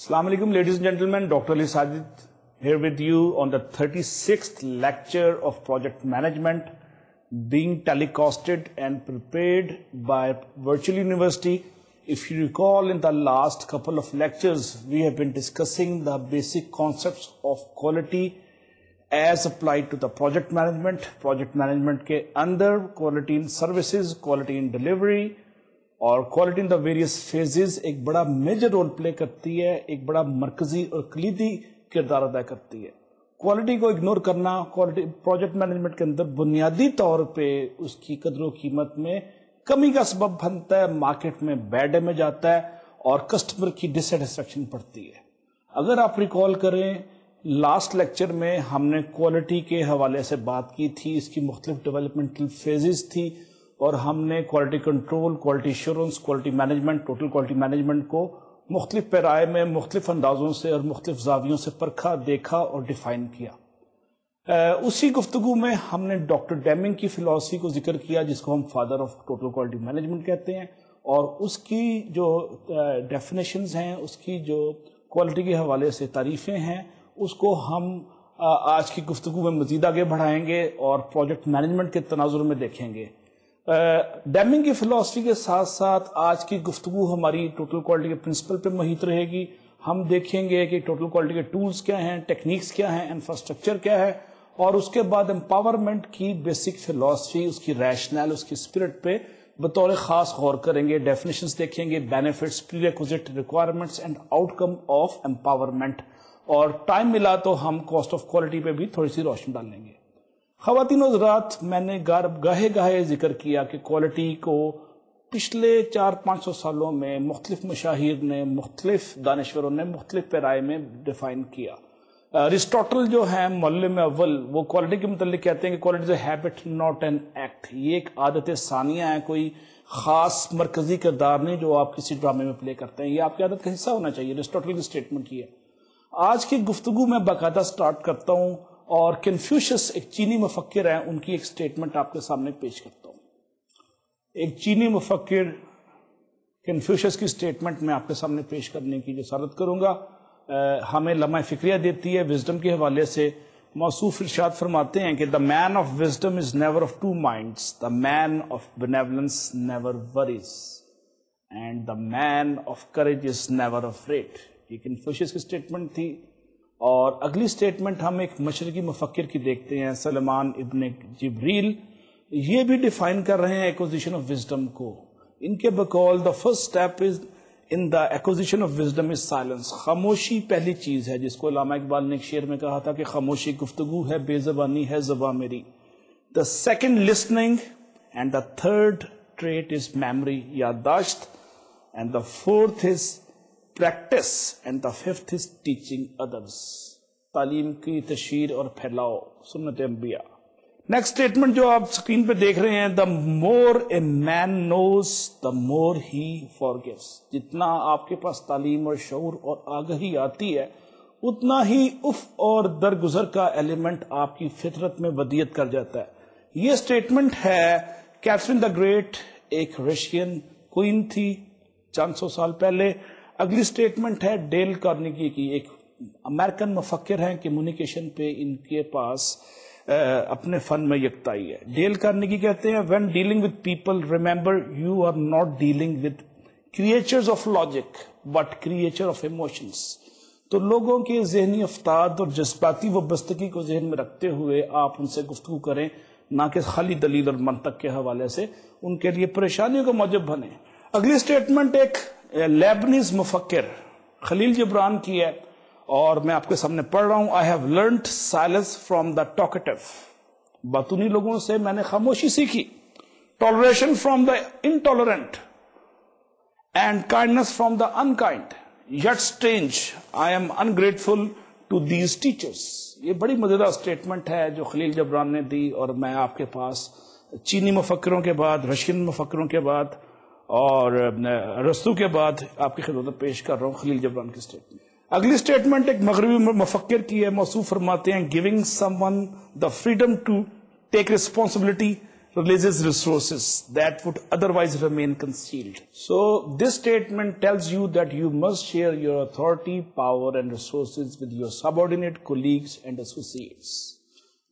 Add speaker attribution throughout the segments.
Speaker 1: Assalamu alaikum, ladies and gentlemen. Dr. Ali Sajid here with you on the 36th lecture of project management being telecasted and prepared by Virtual University. If you recall, in the last couple of lectures, we have been discussing the basic concepts of quality as applied to the project management. Project management ke under quality in services, quality in delivery, اور quality in the various phases ایک بڑا major role play کرتی ہے، ایک بڑا مرکزی اور کلیدی کردار ادا کرتی ہے۔ کوالٹی کو اگنور کرنا کوالٹی پروجیکٹ مینجمنٹ کے اندر بنیادی طور پہ اس کی قدر و قیمت میں کمی کا سبب بنتا ہے، مارکیٹ میں بیڈ امیج آتا ہے اور کسٹمر کی ڈس سیٹسفیکشن پڑتی ہے۔ اگر آپ ریکال کریں، لاسٹ لیکچر میں ہم نے کوالٹی کے حوالے سے بات کی تھی، اس کی مختلف ڈیولپمنٹل فیزز تھی، اور ہم نے quality control, quality assurance, quality management, total quality management کو مختلف پیرائے میں مختلف اندازوں سے اور مختلف زاویوں سے پرکھا، دیکھا اور ڈیفائن کیا۔ اسی گفتگو میں ہم نے ڈاکٹر ڈیمنگ کی فلسفی کو ذکر کیا، جس کو ہم father of total quality management کہتے ہیں، اور اس کی جو ڈیفینیشنز ہیں، اس کی جو کوالٹی کے حوالے سے تعریفیں ہیں، اس کو ہم آج کی گفتگو میں مزید آگے بڑھائیں گے اور پروجیکٹ مینجمنٹ کے تناظر میں دیکھیں گے۔ ڈیمنگ کی فلسفی کے ساتھ ساتھ آج کی گفتگو ہماری ٹوٹل کوالٹی کے پرنسپل پہ محیط رہے گی۔ ہم دیکھیں گے کہ ٹوٹل کوالٹی کے ٹولز کیا ہیں، ٹیکنیکس کیا ہیں، انفراسٹرکچر کیا ہے، اور اس کے بعد امپاورمنٹ کی بیسک فلسفی، اس کی ریشنل، اس کی اسپرٹ پہ بطور خاص غور کریں گے، ڈیفینیشنز دیکھیں گے، benefits, prerequisite, requirements and outcome of empowerment, اور ٹائم ملا تو ہم کاسٹ آف کوالٹی پہ بھی تھوڑی سی روشنی ڈالیں گے۔ خواتین و حضرات، میں نے گاہے گاہے ذکر کیا کہ کوالٹی کو پچھلے 400-500 سالوں میں مختلف مشاہیر نے، مختلف دانشوروں نے مختلف پیرائے میں ڈیفائن کیا۔ ارسطاٹل جو ہیں معلم اول، وہ کوالٹی کے متعلق کہتے ہیں کہ quality is a habit not an act, یہ ایک عادت ثانیہ ہے، کوئی خاص مرکزی کردار نہیں جو آپ کسی ڈرامے میں پلے کرتے ہیں، یہ آپ کی عادت کا حصہ ہونا چاہیے۔ ارسطاٹل کی اسٹیٹمنٹ یہ ہے۔ آج کی گفتگو میں باقاعدہ سٹارٹ کرتا ہوں اور کنفیوشس ایک چینی مفکر ہیں، ان کی ایک سٹیٹمنٹ آپ کے سامنے پیش کرتا ہوں۔ ایک چینی مفکر کنفیوشس کی سٹیٹمنٹ میں آپ کے سامنے پیش کرنے کی جسارت کروں گا، ہمیں لمحہ فکریہ دیتی ہے وزڈم کے حوالے سے۔ موصوف ارشاد فرماتے ہیں کہ the man of wisdom is never of two minds, the man of benevolence never worries, and the man of courage is never afraid. یہ کنفیوشس کی سٹیٹمنٹ تھی۔ اور اگلی سٹیٹمنٹ ہم ایک مشرقی مفکر کی دیکھتے ہیں، سلمان ابن جبریل، یہ بھی ڈیفائن کر رہے ہیں ایکوزیشن آف وزڈم کو۔ ان کے بقول the first step is in the acquisition of wisdom is silence, خاموشی پہلی چیز ہے، جس کو علامہ اقبال نے ایک شعر میں کہا تھا کہ خاموشی گفتگو ہے، بے زبانی ہے زباں میری۔ The second listening, and the third treat is memory, یادداشت، and the fourth is practice, and the fifth is teaching others, تعلیم کی تشہیر اور پھیلاؤ، سنت انبیاء۔ نیکسٹ اسٹیٹمنٹ جو آپ اسکرین پہ دیکھ رہے ہیں، دا مور اے مین نوز دا مور ہی فارگیوز، جتنا آپ کے پاس تعلیم اور شعور اور آگہی آتی ہے، اتنا ہی اف اور درگزر کا ایلیمنٹ آپ کی فطرت میں ودیت کر جاتا ہے۔ یہ اسٹیٹمنٹ ہے کیتھرین دا گریٹ، ایک رشین کوئین تھی چند سو سال پہلے۔ اگلی سٹیٹمنٹ ہے ڈیل کارنیگی کی، ایک امریکن مفکر ہیں، کمیونیکیشن پہ ان کے پاس اپنے فن میں یکتائی ہے۔ ڈیل کارنیگی کہتے ہیں when dealing with people remember you are not dealing with creatures of logic but creature of emotions۔ تو لوگوں کے ذہنی افتاد اور جذباتی وابستگی کو ذہن میں رکھتے ہوئے آپ ان سے گفتگو کریں، نہ کہ خالی دلیل اور منطق کے حوالے سے ان کے لیے پریشانیوں کا موجب بنے۔ اگلی سٹیٹمنٹ ایک لیبنیز مفکر خلیل جبران کی ہے، اور میں آپ کے سامنے پڑھ رہا ہوں۔ I have learnt silence from the talkative، باطنی لوگوں سے میں نے خاموشی سیکھی۔ Toleration from the intolerant and kindness from the unkind, yet strange I am ungrateful to these teachers۔ یہ بڑی مزیدار سٹیٹمنٹ ہے جو خلیل جبران نے دی، اور میں آپ کے پاس چینی مفکروں کے بعد، رشین مفکروں کے بعد اور رستو کے بعد آپ کی خدمت میں پیش کر رہا ہوں خلیل جبران کی سٹیٹمنٹ۔ اگلی سٹیٹمنٹ ایک مغربی مفکر کی ہے، موصوف فرماتے ہیں giving someone the freedom to take responsibility releases resources that would otherwise remain concealed. So this statement tells you that you must share your authority, power and resources with your subordinate colleagues and associates,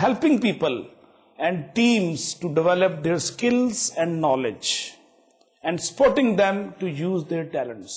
Speaker 1: helping people and teams to develop their skills and knowledge and supporting them to use their talents.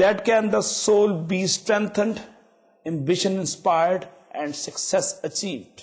Speaker 1: that can the soul be strengthened, ambition inspired and success achieved.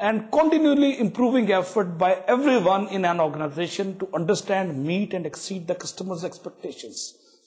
Speaker 1: and continually improving effort by everyone in an organization to understand, meet and exceed the customer's expectations.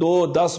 Speaker 1: 2, 10,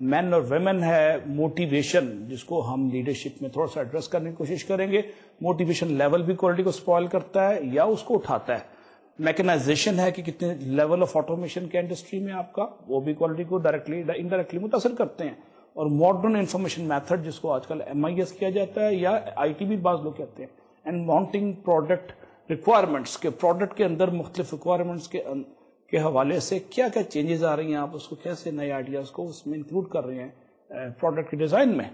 Speaker 1: مین اور women ہے, motivation جس کو ہم leadership میں تھوڑا سا address کرنے کی کوشش کریں گے. موٹیویشن لیول بھی کوالٹی کو سپوائل کرتا ہے یا اس کو اٹھاتا ہے. میکنائزیشن ہے کہ کتنے لیول آف آٹومیشن کے انڈسٹری میں آپ کا, وہ بھی کوالٹی کو ڈائریکٹلی انڈائریکٹلی متاثر کرتے ہیں. اور ماڈرن انفارمیشن میتھڈ جس کو آج کل MIS کیا جاتا ہے یا IT بھی بعض لوگ کہتے ہیں. اینڈ ماؤنٹنگ پروڈکٹ ریکوائرمنٹس کے پروڈکٹ کے اندر مختلف ریکوائرمنٹس کے حوالے سے کیا کیا چینجز آ رہی ہیں, آپ اس کو کیسے نئے آئیڈیاز کو اس میں انکلوڈ کر رہے ہیں پروڈکٹ کے ڈیزائن میں.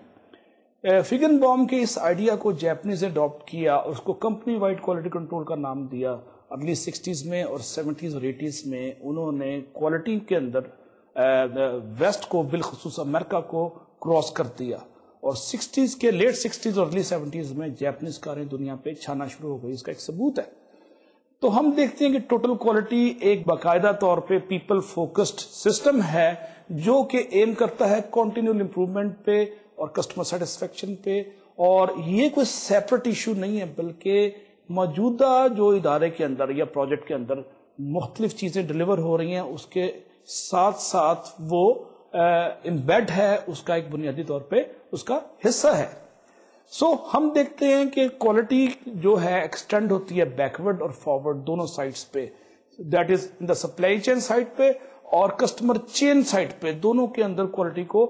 Speaker 1: فگن بوم کے اس آئیڈیا کو جیپنیز نے اڈاپٹ کیا اور اس کو کمپنی وائڈ کوالٹی کنٹرول کا نام دیا. ارلی 60s میں اور 70s اور 80s میں انہوں نے کوالٹی کے اندر ویسٹ کو بالخصوص امریکہ کو کراس کر دیا, اور 60s کے لیٹ 60s اور ارلی 70s میں جیپنیز کاریں دنیا پہ چھانا شروع ہو گئی. اس کا ایک ثبوت ہے. تو ہم دیکھتے ہیں کہ ٹوٹل کوالٹی ایک باقاعدہ طور پہ پیپل فوکسڈ سسٹم ہے جو کہ ایم کرتا ہے کنٹینیول امپروومنٹ پہ اور کسٹمر سیٹسفیکشن پہ. اور یہ کوئی سیپریٹ ایشو نہیں ہے, بلکہ موجودہ جو ادارے کے اندر یا پروجیکٹ کے اندر مختلف چیزیں ڈلیور ہو رہی ہیں اس کے ساتھ ساتھ وہ امبیڈ ہے, اس کا ایک بنیادی طور پہ اس کا حصہ ہے. سو ہم دیکھتے ہیں کہ کوالٹی جو ہے ایکسٹینڈ ہوتی ہے بیکورڈ اور فارورڈ دونوں سائڈس پہ, that is in the supply chain side پہ اور کسٹمر چین سائڈ پہ. دونوں کے اندر کوالٹی کو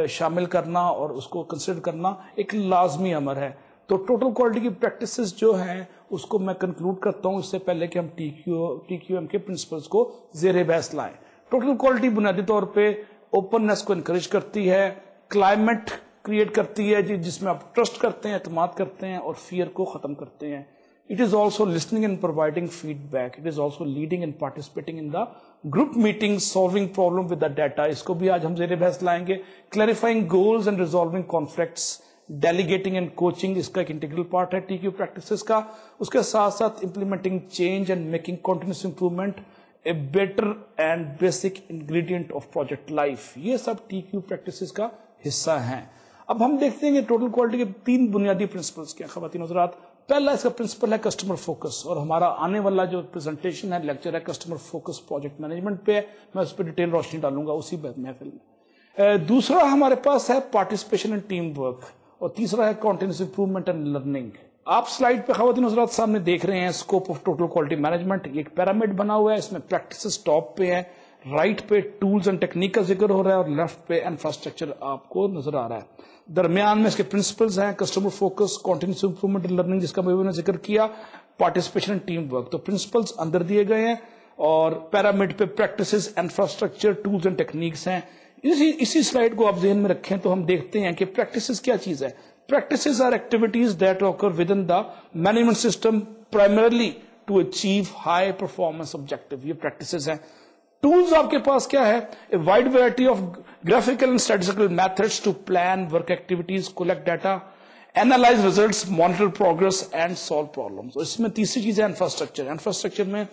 Speaker 1: شامل کرنا اور اس کو کنسیڈر کرنا ایک لازمی امر ہے. تو ٹوٹل کوالٹی کی پریکٹسز جو ہیں اس کو میں کنکلوڈ کرتا ہوں اس سے پہلے کہ ہم TQM کے پرنسپلز کو زیر بحث لائیں. ٹوٹل کوالٹی بنیادی طور پہ اوپننس کو انکریج کرتی ہے, کلائمیٹ کریٹ کرتی ہے جس میں آپ ٹرسٹ کرتے ہیں, اعتماد کرتے ہیں اور فیئر کو ختم کرتے ہیں. It is also listening and providing feedback. It is also leading and participating in the group meetings, solving problem with the data. اس کو بھی آج ہم زیر بحث لائیں گے. Clarifying goals and resolving conflicts. Delegating and coaching اس کا ایک انٹیگرل پارٹ ہے TQ practices کا. اس کے ساتھ ساتھ implementing change and making continuous improvement a better and basic ingredient of project life. یہ سب TQ practices کا حصہ ہیں. اب ہم دیکھتے ہیں کہ ٹوٹل کوالٹی کے 3 بنیادی پرنسپلز کیا خواتین حضرات. پہلا اس کا پرنسپل ہے کسٹمر فوکس, اور ہمارا آنے والا جو پریزنٹیشن ہے لیکچر ہے کسٹمر فوکس پروجیکٹ مینجمنٹ پہ, میں اس پہ ڈیٹیل روشنی ڈالوں گا اسی محفل میں. دوسرا ہمارے پاس ہے پارٹیسپیشن اینڈ ٹیم ورک, اور تیسرا ہے کنٹینیوس امپروومنٹ اینڈ لرننگ. آپ سلائڈ پہ خواتین حضرات سامنے دیکھ رہے ہیں scope of total quality management. یہ ایک پیرامڈ بنا ہوا ہے, اس میں پریکٹسز ٹاپ پہ ہے, رائٹ پہ ٹولز اینڈ ٹیکنیک کا ذکر ہو رہا ہے اور لیفٹ پہ انفراسٹرکچر آپ کو نظر آ رہا ہے. درمیان میں اس کے پرنسپلز ہیں customer focus, continuous improvement and learning جس کا میں نے ذکر کیا, پارٹیسپیشن اینڈ ٹیم ورک. تو پرنسپلز اندر دیے گئے ہیں اور پیرامڈ پہ practices, infrastructure, tools and techniques ہیں. اسی سلائڈ کو آپ ذہن میں رکھیں تو ہم دیکھتے ہیں کہ پریکٹسز کیا چیز ہے. Practices are activities that occur within the management system primarily to achieve high performance objective. یہ practices ہیں. Tools آپ کے پاس کیا ہے, a wide variety of graphical and statistical methods to plan work activities, collect data, analyze results, monitor progress and solve problems. اور اس میں تیسری چیز ہے انفراسٹرکچر. انفراسٹرکچر میں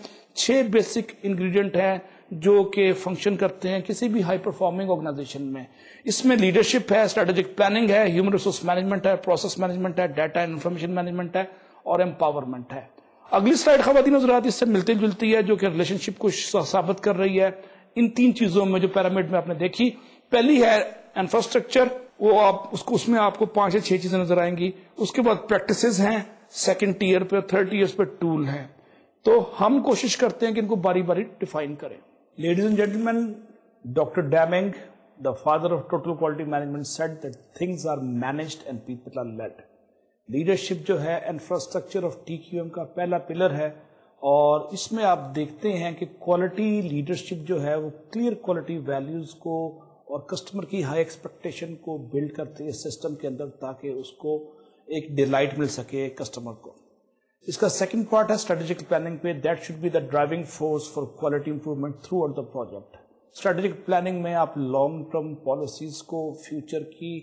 Speaker 1: 6 بیسک انگریڈینٹ ہیں جو کہ فنکشن کرتے ہیں کسی بھی ہائی پرفارمنگ آرگنائزیشن میں. اس میں لیڈرشپ ہے, اسٹریٹجک پلاننگ ہے, ہیومن ریسورس مینجمنٹ ہے, پروسیس مینجمنٹ ہے, ڈیٹا اینڈ انفارمیشن مینجمنٹ ہے اور امپاورمنٹ ہے. اگلی سلائڈ خواتین حضرات اس سے ملتی جلتی ہے جو کہ ریلیشن شپ کو ثابت کر رہی ہے ان 3 چیزوں میں جو پیرامڈ میں آپ نے دیکھی. پہلی ہے انفراسٹرکچر, وہ آپ اس میں آپ کو 5 یا 6 چیزیں نظر آئیں گی. اس کے بعد پریکٹسز ہیں سیکنڈ ٹیئر پہ, تھرڈ ٹیئر پہ ٹول ہیں. تو ہم کوشش کرتے ہیں کہ ان کو باری باری ڈیفائن کریں. Ladies and gentlemen, Dr. Deming, the father of total quality management, said that things are managed and people are led. Leadership جو ہے infrastructure of TQM کا پہلا پلر ہے, اور اس میں آپ دیکھتے ہیں کہ کوالٹی لیڈرشپ جو ہے وہ کلیئر کوالٹی ویلیوز کو اور کسٹمر کی ہائی ایکسپیکٹیشن کو بلڈ کرتے ہیں سسٹم کے اندر تاکہ اس کو ایک ڈیلائٹ مل سکے کسٹمر کو. اس کا سیکنڈ پارٹ ہے اسٹریٹجک پلاننگ پہ, that should be the driving force for quality improvement throughout the project. Strategic planning میں آپ لانگ ٹرم پالیسیز کو فیوچر کی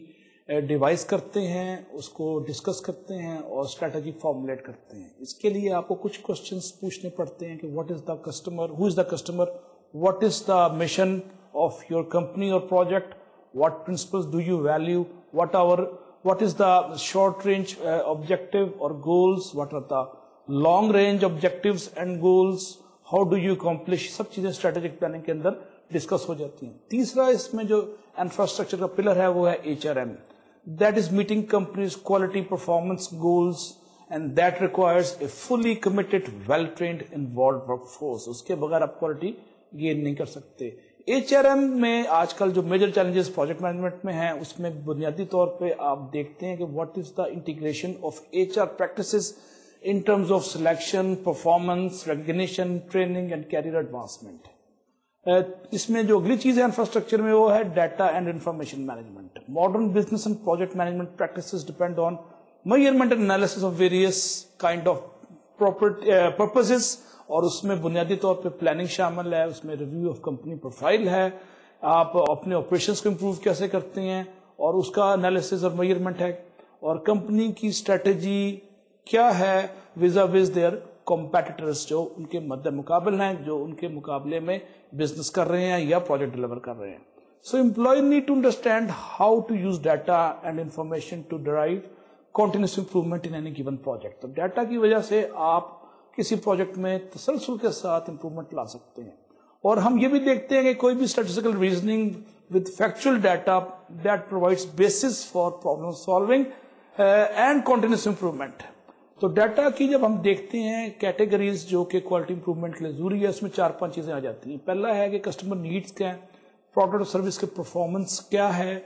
Speaker 1: ڈیوائز کرتے ہیں, اس کو ڈسکس کرتے ہیں اور اسٹریٹجی فارمولیٹ کرتے ہیں. اس کے لیے آپ کو کچھ کوشچنس پوچھنے پڑتے ہیں کہ what is the customer, who is the customer, what is the mission of your company or project, what principles do you value, what is the short range objective or goals, what are the long range objectives and goals, how do you accomplish. سب چیزیں strategic planning کے اندر discuss ہو جاتی ہیں. تیسرا اس میں جو infrastructure کا pillar ہے وہ ہے HRM. That is meeting companies' quality performance goals, and that requires a fully committed, well-trained, involved workforce. اس کے بغیر آپ کوالٹی گین نہیں کر سکتے. HRM میں آج کل جو میجر چیلنجز پروجیکٹ مینجمنٹ میں ہیں اس میں بنیادی طور پہ آپ دیکھتے ہیں کہ what is the integration of HR practices in terms of selection, performance, recognition, training and career advancement. اس میں جو اگلی چیز ہے انفراسٹرکچر میں وہ ہے data and information management. Modern business and project management practices depend on measurement and analysis of various kind of purposes, اور اس میں بنیادی طور پہ پلاننگ شامل ہے, اس میں ریویو آف کمپنی پروفائل ہے, آپ اپنے آپریشنس کو امپروو کیسے کرتے ہیں اور اس کا انالیسس اور میجرمنٹ ہے, اور کمپنی کی اسٹریٹجی کیا ہے وزا وز دیئر کمپیٹیٹرز جو ان کے مد مقابل ہیں, جو ان کے مقابلے میں بزنس کر رہے ہیں یا پروجیکٹ ڈیلیور کر رہے ہیں. So employee need to understand how to use data and information to drive continuous improvement in any given project. تو ڈیٹا کی وجہ سے آپ کسی پروجیکٹ میں تسلسل کے ساتھ امپروومنٹ لا سکتے ہیں. اور ہم یہ بھی دیکھتے ہیں کہ کوئی بھی statistical reasoning with factual data that provides basis for problem solving and continuous improvement. تو ڈیٹا کی جب ہم دیکھتے ہیں کیٹیگریز جو کہ کوالٹی امپروومنٹ کے لیے ضروری ہے, اس میں 4-5 چیزیں آ جاتی ہیں. پہلا ہے کہ کسٹمر نیڈس کیا ہیں, پروڈکٹ اور سروس کے پرفارمنس کیا ہے,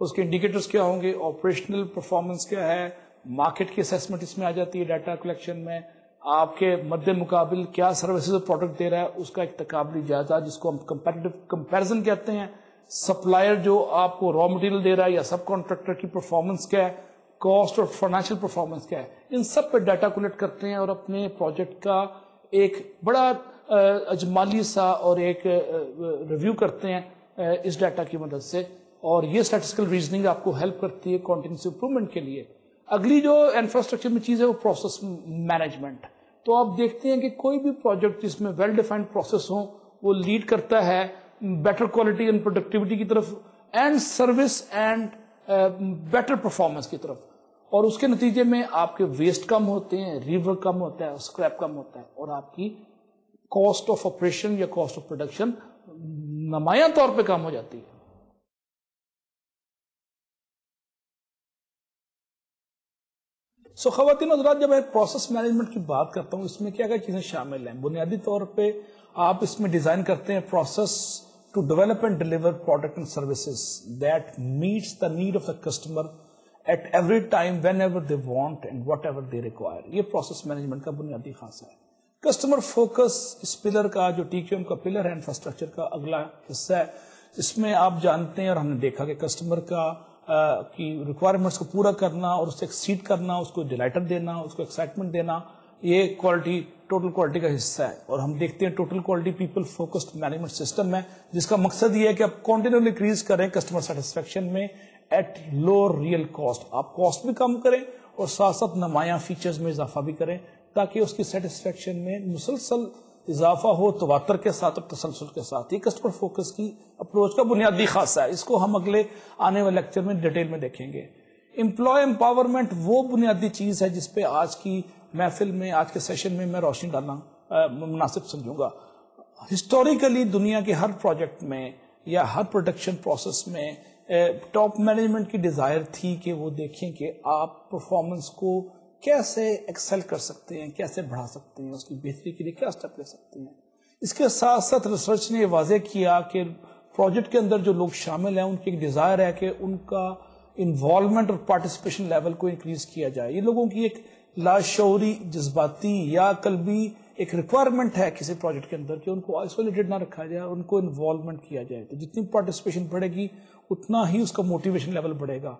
Speaker 1: اس کے انڈیکیٹرز کیا ہوں گے, آپریشنل پرفارمنس کیا ہے, مارکیٹ کی اسیسمنٹ اس میں آ جاتی ہے ڈیٹا کلیکشن میں, آپ کے مد مقابل کیا سروسز اور پروڈکٹ دے رہا ہے اس کا ایک تقابلی جائزہ جس کو ہم کمپیریٹیو کمپیریزن کہتے ہیں, سپلائر جو آپ کو را مٹیریل دے رہا ہے یا سب کانٹریکٹر کی پرفارمنس کیا ہے, کاسٹ اور فائنینشیل پرفارمنس کیا ہے, ان سب پہ ڈیٹا کلیکٹ کرتے ہیں اور اپنے پروجیکٹ کا ایک بڑا اجمالی سا اور ایک ریویو کرتے ہیں اس ڈیٹا کی مدد سے, اور یہ اسٹیٹسٹیکل ریزننگ آپ کو ہیلپ کرتی ہے کنٹینیوس امپروومنٹ کے لیے. اگلی جو انفراسٹرکچر میں چیز ہے وہ پروسیس مینجمنٹ. تو آپ دیکھتے ہیں کہ کوئی بھی پروجیکٹ جس میں ویل ڈیفائنڈ پروسیس ہوں وہ لیڈ کرتا ہے بیٹر کوالٹی اینڈ پروڈکٹیوٹی کی طرف and service and better performance کی طرف, اور اس کے نتیجے میں آپ کے ویسٹ کم ہوتے ہیں, ریورک کم ہوتا ہے, اسکریپ کم ہوتا ہے, اور آپ کی کاسٹ آف آپریشن یا کاسٹ آف پروڈکشن نمایاں طور پہ کم ہو جاتی ہے. سو خواتین حضرات, جب میں پروسیس مینجمنٹ کی بات کرتا ہوں اس میں کیا کیا چیزیں شامل ہیں. بنیادی طور پہ آپ اس میں ڈیزائن کرتے ہیں process to develop and deliver product and services that meets the need of the customer at every time whenever they want and whatever they require. یہ پروسیس مینجمنٹ کا بنیادی خاصہ ہے. کسٹمر فوکس اس pillar کا جو TQM کا pillar ہے infrastructure کا اگلا حصہ ہے. اس میں آپ جانتے ہیں اور ہم نے دیکھا کہ کسٹمر کا کی ریکوائرمنٹس کو پورا کرنا اور اس سے ایکسیڈ کرنا, اس کو ڈیلائٹر دینا, اس کو ایکسائٹمنٹ دینا, یہ کوالٹی ٹوٹل کوالٹی کا حصہ ہے. اور ہم دیکھتے ہیں total quality people focused management system ہے جس کا مقصد یہ ہے کہ آپ کنٹینیولی انکریز کریں کسٹمر سیٹسفیکشن میں ایٹ لو ریئل کاسٹ. آپ کاسٹ بھی کم کریں اور ساتھ ساتھ نمایاں فیچرز میں اضافہ بھی کریں تاکہ اس کی سیٹسفیکشن میں مسلسل اضافہ ہو, تواتر کے ساتھ اور تسلسل کے ساتھ. یہ کسٹمر فوکس کی اپروچ کا بنیادی خاصہ ہے. اس کو ہم اگلے آنے والے لیکچر میں ڈیٹیل میں دیکھیں گے. امپلائی امپاورمنٹ وہ بنیادی چیز ہے جس پہ آج کی محفل میں, آج کے سیشن میں میں روشنی ڈالنا مناسب سمجھوں گا. ہسٹوریکلی دنیا کے ہر پروجیکٹ میں یا ہر پروڈکشن پروسیس میں ٹاپ مینجمنٹ کی ڈیزائر تھی کہ وہ دیکھیں کہ آپ پرفارمنس کو کیسے ایکسل کر سکتے ہیں, کیسے بڑھا سکتے ہیں, اس کی بہتری کے لیے کیا اسٹیپ لے سکتے ہیں. اس کے ساتھ ساتھ ریسرچ نے یہ واضح کیا کہ پروجیکٹ کے اندر جو لوگ شامل ہیں ان کی ایک ڈیزائر ہے کہ ان کا انوالومنٹ اور پارٹیسپیشن لیول کو انکریز کیا جائے. یہ لوگوں کی ایک لاشعوری جذباتی یا قلبی ایک ریکوائرمنٹ ہے کسی پروجیکٹ کے اندر کہ ان کو آئسولیٹڈ نہ رکھا جائے, ان کو انوالومنٹ کیا جائے. تو جتنی پارٹیسپیشن بڑھے گی اتنا ہی اس کا موٹیویشن لیول بڑھے گا.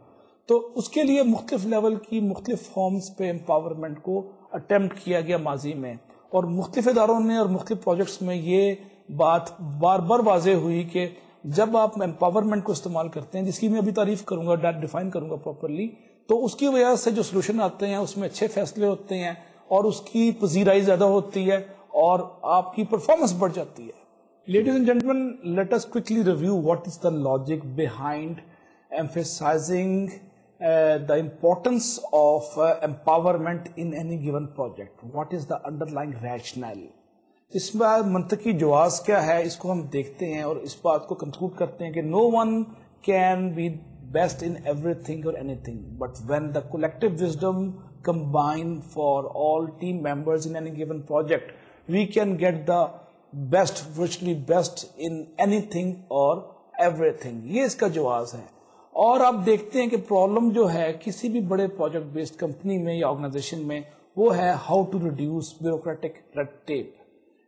Speaker 1: تو اس کے لیے مختلف لیول کی مختلف فارمز پہ امپاورمنٹ کو اٹیمپٹ کیا گیا ماضی میں, اور مختلف اداروں نے اور مختلف پروجیکٹس میں یہ بات بار بار واضح ہوئی کہ جب آپ امپاورمنٹ کو استعمال کرتے ہیں, جس کی میں ابھی تعریف کروں گا, ڈیفائن کروں گا پراپرلی, تو اس کی وجہ سے جو سولوشن آتے ہیں اس میں اچھے فیصلے ہوتے ہیں اور اس کی پذیرائی زیادہ ہوتی ہے اور آپ کی پرفارمنس بڑھ جاتی ہے. Ladies and gentleman, let us quickly review what is the logic behind emphasizing the importance of empowerment in any given project. What is the underlying rationale? اس میں منطقی جواز کیا ہے اس کو ہم دیکھتے ہیں اور اس بات کو کنکلوڈ کرتے ہیں کہ no one can be best in everything or anything, but when the collective wisdom combine for all team members in any given project, we can get the best, virtually best in anything or everything. یہ اس کا جواز ہے. اور آپ دیکھتے ہیں کہ problem جو ہے کسی بھی بڑے پروجیکٹ بیسڈ کمپنی میں یا آرگنائزیشن میں وہ ہے how to reduce bureaucratic red tape.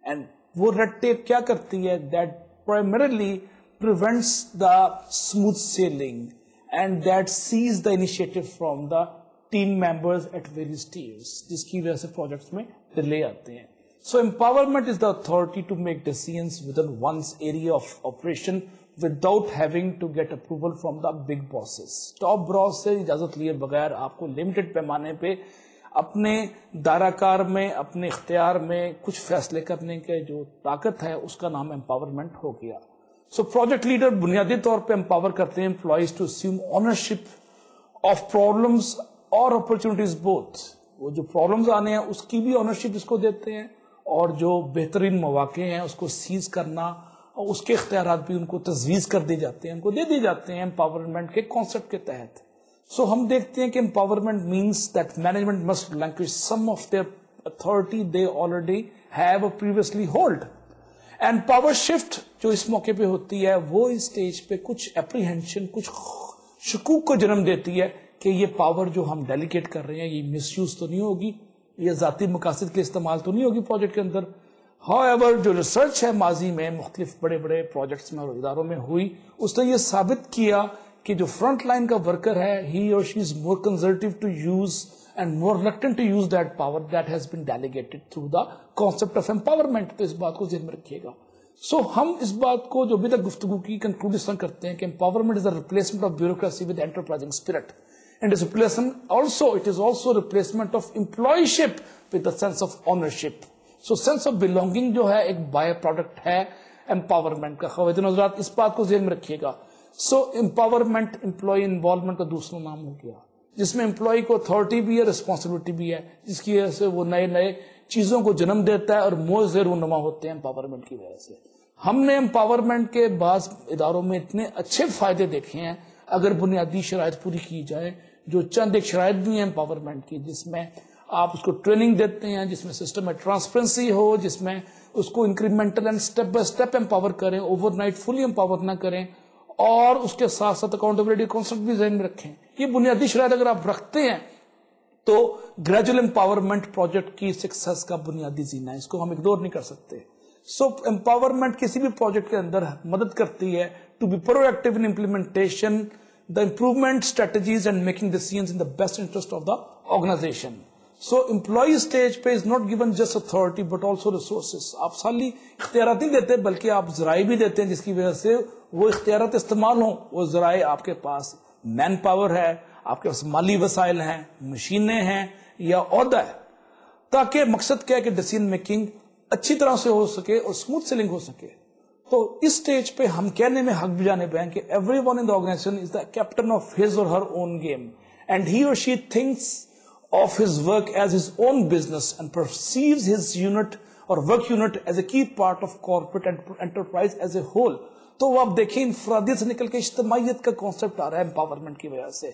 Speaker 1: And وہ ریڈ ٹیپ کیا کرتی ہے, that primarily prevents the smooth sailing and that sees the initiative from the team members at various tiers, جس کی وجہ سے پروجیکٹس میں ڈیلے آتے ہیں. So empowerment is the authority to make decisions within one's area of operation without having to get approval from the big bosses. Top boss سے اجازت لیے بغیر آپ کو لمیٹڈ پیمانے پہ اپنے دائرہ کار میں, اپنے اختیار میں کچھ فیصلے کرنے کے جو طاقت ہے اس کا نام امپاورمنٹ ہو گیا. سو پروجیکٹ لیڈر بنیادی طور پہ امپاور کرتے ہیں employees to assume ownership of problems اور اپرچونٹیز بوتھ. وہ جو پرابلمز آنے ہیں اس کی بھی اونرشپ اس کو دیتے ہیں اور جو بہترین مواقع ہیں اس کو سیز کرنا اور اس کے اختیارات بھی ان کو تجویز کر دی جاتے ہیں, ان کو دے دی جاتے ہیں امپاورمنٹ کے کانسیپٹ کے تحت. سو ہم دیکھتے ہیں کہ empowerment means that management must relinquish some of their authority they already have previously hold. And power shift جو اس موقع پہ ہوتی ہے وہ اس اسٹیج پہ کچھ اپریہینشن, کچھ شکوک کو جنم دیتی ہے کہ یہ پاور جو ہم ڈیلیگیٹ کر رہے ہیں یہ مس یوز تو نہیں ہوگی, یہ ذاتی مقاصد کے استعمال تو نہیں ہوگی پروجیکٹ کے اندر. ہاؤ ایور جو ریسرچ ہے ماضی میں مختلف بڑے بڑے پروجیکٹس میں اور اداروں میں ہوئی, اس نے یہ ثابت کیا کہ جو فرنٹ لائن کا ورکر ہے he or she is more conservative to use and more reluctant to use that power that has been delegated through the concept of empowerment. تو اس بات کو ذہن میں رکھیے گا. سو ہم اس بات کو جو ابھی تک گفتگو کی کنکلوڈ اس طرح کرتے ہیں کہ empowerment is the replacement of bureaucracy with enterprising spirit. And it is also replacement of employeeship with a sense of ownership. So sense of belonging جو ہے ایک بائی پروڈکٹ ہے empowerment کا. خواتین حضرات اس بات کو ذہن میں رکھیے گا. So empowerment employee involvement کا دوسرا نام ہو گیا, جس میں امپلائی کو اتھارٹی بھی ہے, ریسپانسبلٹی بھی ہے, جس کی وجہ سے وہ نئے نئے چیزوں کو جنم دیتا ہے اور موزے رونما ہوتے ہیں امپاورمنٹ کی وجہ سے. ہم نے امپاورمنٹ کے بعض اداروں میں اتنے اچھے فائدے دیکھے ہیں اگر بنیادی شرائط پوری کی جائے. جو چند ایک شرائط بھی ہیں امپاورمنٹ کی, جس میں آپ اس کو ٹریننگ دیتے ہیں, جس میں سسٹم میں ٹرانسپیرنسی ہو, جس میں اس کو incremental and step by step empower کریں, اوور نائٹ فلی امپاور نہ کریں, اور اس کے ساتھ ساتھ اکاؤنٹیبلٹی کانسیپٹ بھی ذہن میں رکھیں. یہ بنیادی شرائط اگر آپ رکھتے ہیں تو گریجویل امپاورمنٹ پروجیکٹ کی سکسیس کا بنیادی زینہ ہے, اس کو ہم اگنور نہیں کر سکتے. سو امپاورمنٹ کسی بھی پروجیکٹ کے اندر مدد کرتی ہے to be proactive in implementation, the improvement strategies and making decisions in the best interest of the organization. So employee stage pay is not given just authority but also resources. آپ سالی اختیارات نہیں دیتے بلکہ آپ ذرائع بھی دیتے ہیں جس کی وجہ سے وہ اختیارات استعمال ہوں. وہ ذرائع آپ کے پاس مین پاور ہے, آپ کے پاس مالی وسائل ہیں, مشینیں ہیں یا عہدہ ہے, تاکہ مقصد کیا ہے کہ ڈیسیژن میکنگ اچھی طرح سے ہو سکے اور اسموتھ سیلنگ ہو سکے. تو اس سٹیج پہ ہم کہنے میں حق بھی جانب ہیں کہ everyone in the organization is the captain of his or her own game, and he or she thinks of his work as his own business and perceives his unit or work unit as a key part of corporate enterprise as a whole. تو وہ آپ دیکھیں انفرادیت سے نکل کے اجتماعیت کا concept آ رہا ہے امپاورمنٹ کی وجہ سے.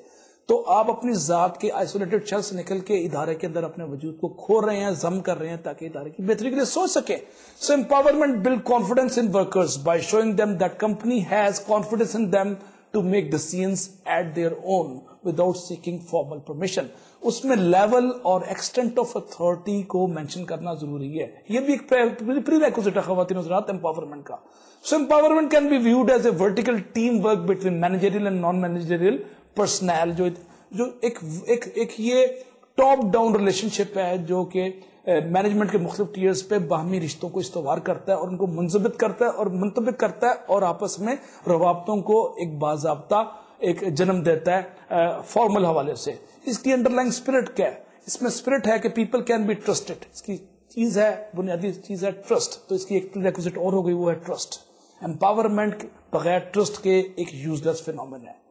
Speaker 1: تو آپ اپنی ذات کے آئسولیٹڈ شیل سے نکل کے ادارے کے اندر اپنے وجود کو کھو رہے ہیں, ضم کر رہے ہیں تاکہ ادارے کی بہتری کے لیے سوچ سکیں. So empowerment build confidence in workers by showing them that company has confidence in them to make decisions at their own without seeking formal permission. اس میں لیول اور ایکسٹینٹ آف اتھارٹی کو مینشن کرنا ضروری ہے. یہ بھی ایک پری ریکوزٹ ہے خواتین حضرات امپاورمنٹ کا. So empowerment can be viewed as a vertical team work between managerial and non managerial personnel, جو ایک یہ ٹاپ ڈاؤن ریلیشن شپ ہے جو کہ مینجمنٹ کے مختلف ٹیئرز پہ باہمی رشتوں کو استوار کرتا ہے اور ان کو منضبط کرتا ہے اور منطبق کرتا ہے اور آپس میں روابطوں کو ایک باضابطہ ایک جنم دیتا ہے فارمل حوالے سے. اس کی انڈر لائن اسپرٹ کیا ہے؟ اس میں اسپرٹ ہے کہ پیپل کین بی ٹرسٹڈ. اس کی چیز ہے, بنیادی چیز ہے ٹرسٹ. تو اس کی ایک ریکوزٹ اور ہو گئی, وہ ہے ٹرسٹ. امپاورمنٹ بغیر ٹرسٹ کے ایک یوز لیس فینومین ہے.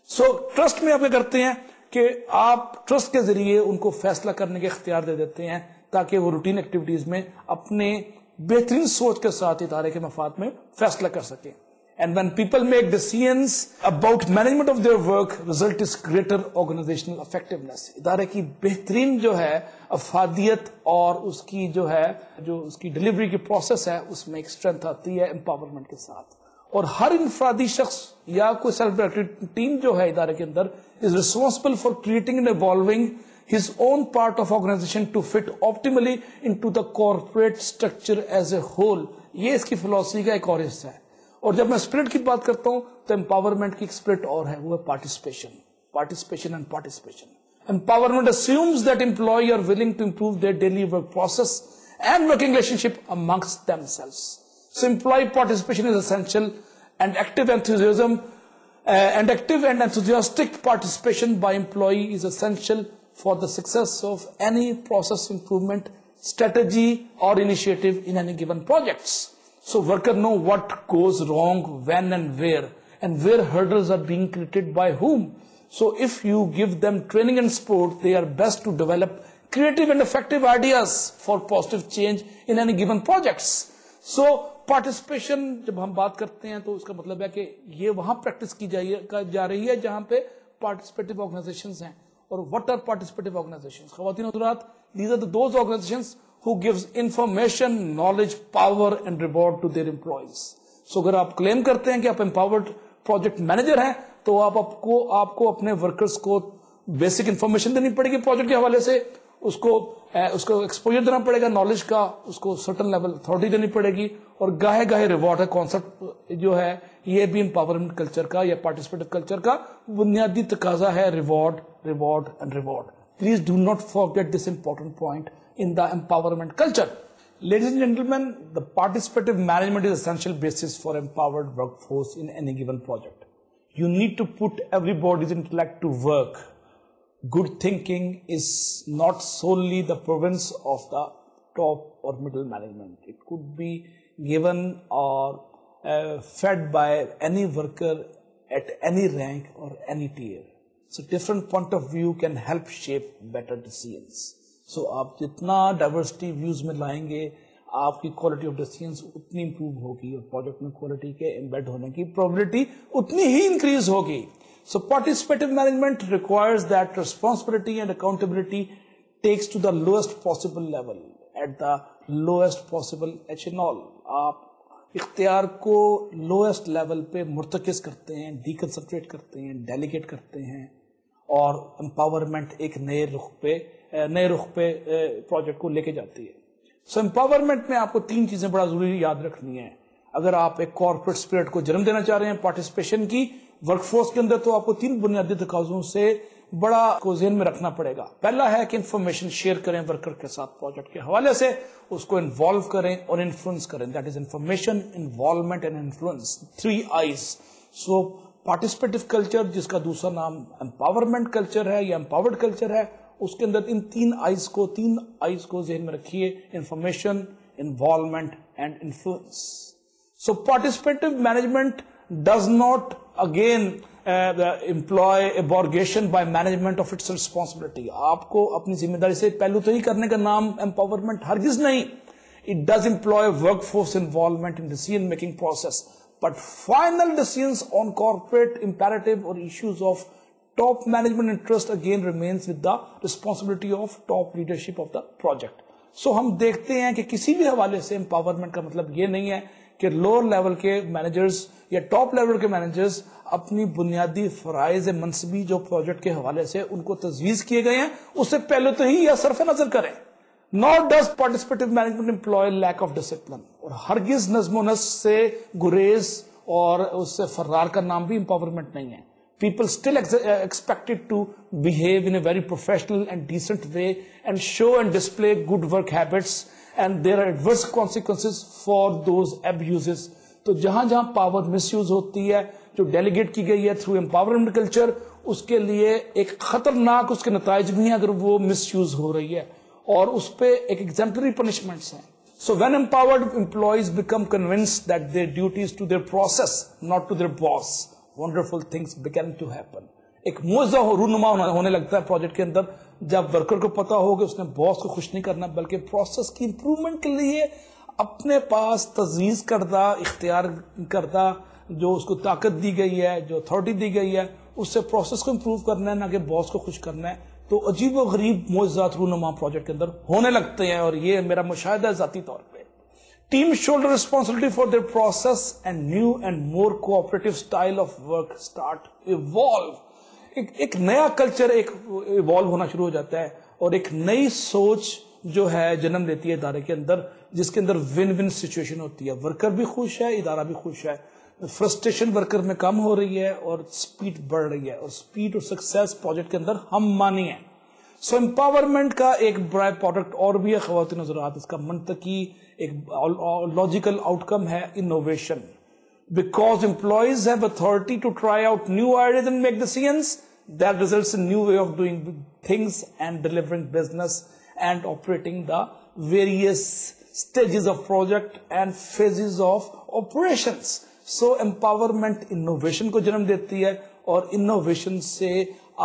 Speaker 1: سو ٹرسٹ میں آپ کیا کرتے ہیں کہ آپ ٹرسٹ کے ذریعے ان کو فیصلہ کرنے کے اختیار دے دیتے ہیں تاکہ وہ روٹین ایکٹیویٹیز میں اپنے
Speaker 2: بہترین سوچ کے ساتھ ادارے کے مفاد میں فیصلہ کر سکیں. And when people make decisions about management of their work, result is greater organizational effectiveness. ادارے کی بہترین جو ہے افادیت اور اس کی جو ہے جو اس کی ڈلیوری کی پروسیس ہے اس میں ایک اسٹرینتھ آتی ہے امپاورمنٹ کے ساتھ. اور ہر انفرادی شخص یا کوئی سیلف ڈائریکٹڈ ٹیم جو ہے ادارے کے اندر is responsible for creating and evolving his own part of organization to fit optimally into the corporate structure as a whole. یہ اس کی فلسفی کا ایک اور حصہ ہے. اور جب میں اسپرٹ کی بات کرتا ہوں تو امپاورمنٹ کی ایک اسپرٹ اور ہے, وہ ہے participation and participation. Empowerment assumes that employees are willing to improve their daily work process and working relationship amongst themselves. So employee participation is essential, and active and enthusiastic participation by employee is essential for the success of any process improvement strategy or initiative in any given projects. So workers know what goes wrong, when and where hurdles are being created by whom. So if you give them training and support, they are best to develop creative and effective ideas for positive change in any given projects. So participation جب ہم بات کرتے ہیں تو اس کا مطلب ہے کہ یہ وہاں پریکٹس کی جا رہی ہے جہاں پہ پارٹیسپیٹیو آرگنائزیشنز ہیں. اور what are participative organizations? خواتین حضرات, these are those organizations who gives information, knowledge, power and reward to their employees. So اگر آپ کلیم کرتے ہیں کہ آپ empowered project manager ہیں تو آپ کو اپنے ورکرز کو بیسک انفارمیشن دینی پڑے گی پروجیکٹ کے حوالے سے, اس کو ایکسپوجر دینا پڑے گا نالج کا, اس کو سرٹن لیول اتھارٹی دینی پڑے گی, اور گاہے ریوارڈ ہے. کانسیپٹ جو ہے یہ بھی امپاورمنٹ کلچر کا یا پارٹیسپیٹو کلچر کا بنیادی تقاضا ہے, reward and reward. Please do not forget this important point in the empowerment culture. Ladies and gentlemen, the participative management is essential basis for empowered workforce in any given project. You need to put everybody's intellect to work. Good thinking is not solely the province of the top or middle management. It could be given or fed by any worker at any rank or any tier. So different point of view can help shape better decisions. سو آپ جتنا diversity views میں لائیں گے آپ کی quality of decisions اتنی improve ہوگی اور پروجیکٹ میں کوالٹی کے امبیڈ ہونے کی پروبیبلٹی اتنی ہی انکریز ہوگی. So participative management requires that responsibility and accountability takes to the lowest possible level at the lowest possible ایچنال. آپ اختیار کو لوئسٹ لیول پہ مرتکز کرتے ہیں, ڈیکنسنٹریٹ کرتے ہیں, ڈیلیگیٹ کرتے ہیں, اور امپاورمنٹ ایک نئے رخ پہ پروجیکٹ کو لے کے جاتی ہے. سو امپاورمنٹ میں آپ کو 3 چیزیں بڑا ضروری یاد رکھنی ہے. اگر آپ ایک کارپوریٹ اسپرٹ کو جنم دینا چاہ رہے ہیں پارٹیسپیشن کی ورک فورس کے اندر, تو آپ کو 3 بنیادی تقاضوں سے بڑا کو ذہن میں رکھنا پڑے گا. پہلا ہے کہ انفارمیشن شیئر کریں ورکر کے ساتھ پروجیکٹ کے حوالے سے, اس کو انوالو کریں اور انفلوئنس کریں. That is information, involvement and influence, 3 I's. So participative culture جس کا دوسرا نام امپاورمنٹ کلچر ہے یا امپاورڈ کلچر ہے, اس کے اندر ان 3 آئیز کو ذہن میں رکھیے, information, involvement and influence. So participative management does not again employ abrogation by management of its responsibility. آپ کو اپنی ذمہ داری سے پہلو تو ہی کرنے کا نام empowerment ہرگز نہیں. It does employ workforce involvement in decision making process, but final decisions on corporate imperative or issues of top management interest again remains with the responsibility of top leadership of the project. So ہم دیکھتے ہیں کہ کسی بھی حوالے سے empowerment کا مطلب یہ نہیں ہے کہ لوور لیول کے مینیجرز یا ٹاپ لیول کے مینیجرز اپنی بنیادی فرائض منصبی جو پروجیکٹ کے حوالے سے ان کو تجویز کیے گئے ہیں اس سے پہلے تو ہی یا صرف نظر کریں. Nor does participative management employ lack of discipline. اور ہرگز نظم و نسق سے گریز اور اس سے فرار کا نام بھی empowerment نہیں ہے. People still expected to behave in a very professional and decent way and show and display good work habits, and there are adverse consequences for those abuses. تو جہاں جہاں پاور مس یوز ہوتی ہے جو ڈیلیگیٹ کی گئی ہے تھرو امپاورمنٹ کلچر, اس کے لیے ایک خطرناک اس کے نتائج بھی ہیں اگر وہ مس یوز ہو رہی ہے, اور اس پہ ایک ایگزمپلری پنشمنٹس ہیں. So when empowered employees become convinced that their duty is to their process, not to their boss, wonderful things begin to happen. ایک موزہ رونما ہونے لگتا ہے پروجیکٹ کے اندر جب ورکر کو پتا ہو کہ اس نے باس کو خوش نہیں کرنا بلکہ پروسیس کی امپروومنٹ کے لیے اپنے پاس تجویز کردہ اختیار کردہ جو اس کو طاقت دی گئی ہے, جو اتھارٹی دی گئی ہے, اس سے پروسیس کو امپروو کرنا ہے, نہ کہ باس کو خوش کرنا ہے. تو عجیب و غریب معجزات رونما پروجیکٹ کے اندر ہونے لگتے ہیں, اور یہ میرا مشاہدہ ہے ذاتی طور پہ. Team shoulder responsibility for their process and new and more cooperative style of work start evolve. ایک نیا کلچر ایوالو ہونا شروع ہو جاتا ہے, اور ایک نئی سوچ جو ہے جنم لیتی ہے ادارے کے اندر, جس کے اندر ون ون سچویشن ہوتی ہے. ورکر بھی خوش ہے, ادارہ بھی خوش ہے, فرسٹریشن ورکر میں کم ہو رہی ہے اور سپیڈ بڑھ رہی ہے, اور سپیڈ اور سکسیس پروجیکٹ کے اندر ہم مانی ہے. سو امپاورمنٹ کا ایک بڑا پروڈکٹ اور بھی ہے خواتین حضرات, اس کا منطقی ایک لاجیکل آؤٹ کم ہے innovation. Because employees have authority to try out new ideas and make decisions, that results in new way of doing things and delivering business and operating the various stages of project and phases of operations. So empowerment innovation کو جنم دیتی ہے, اور innovation سے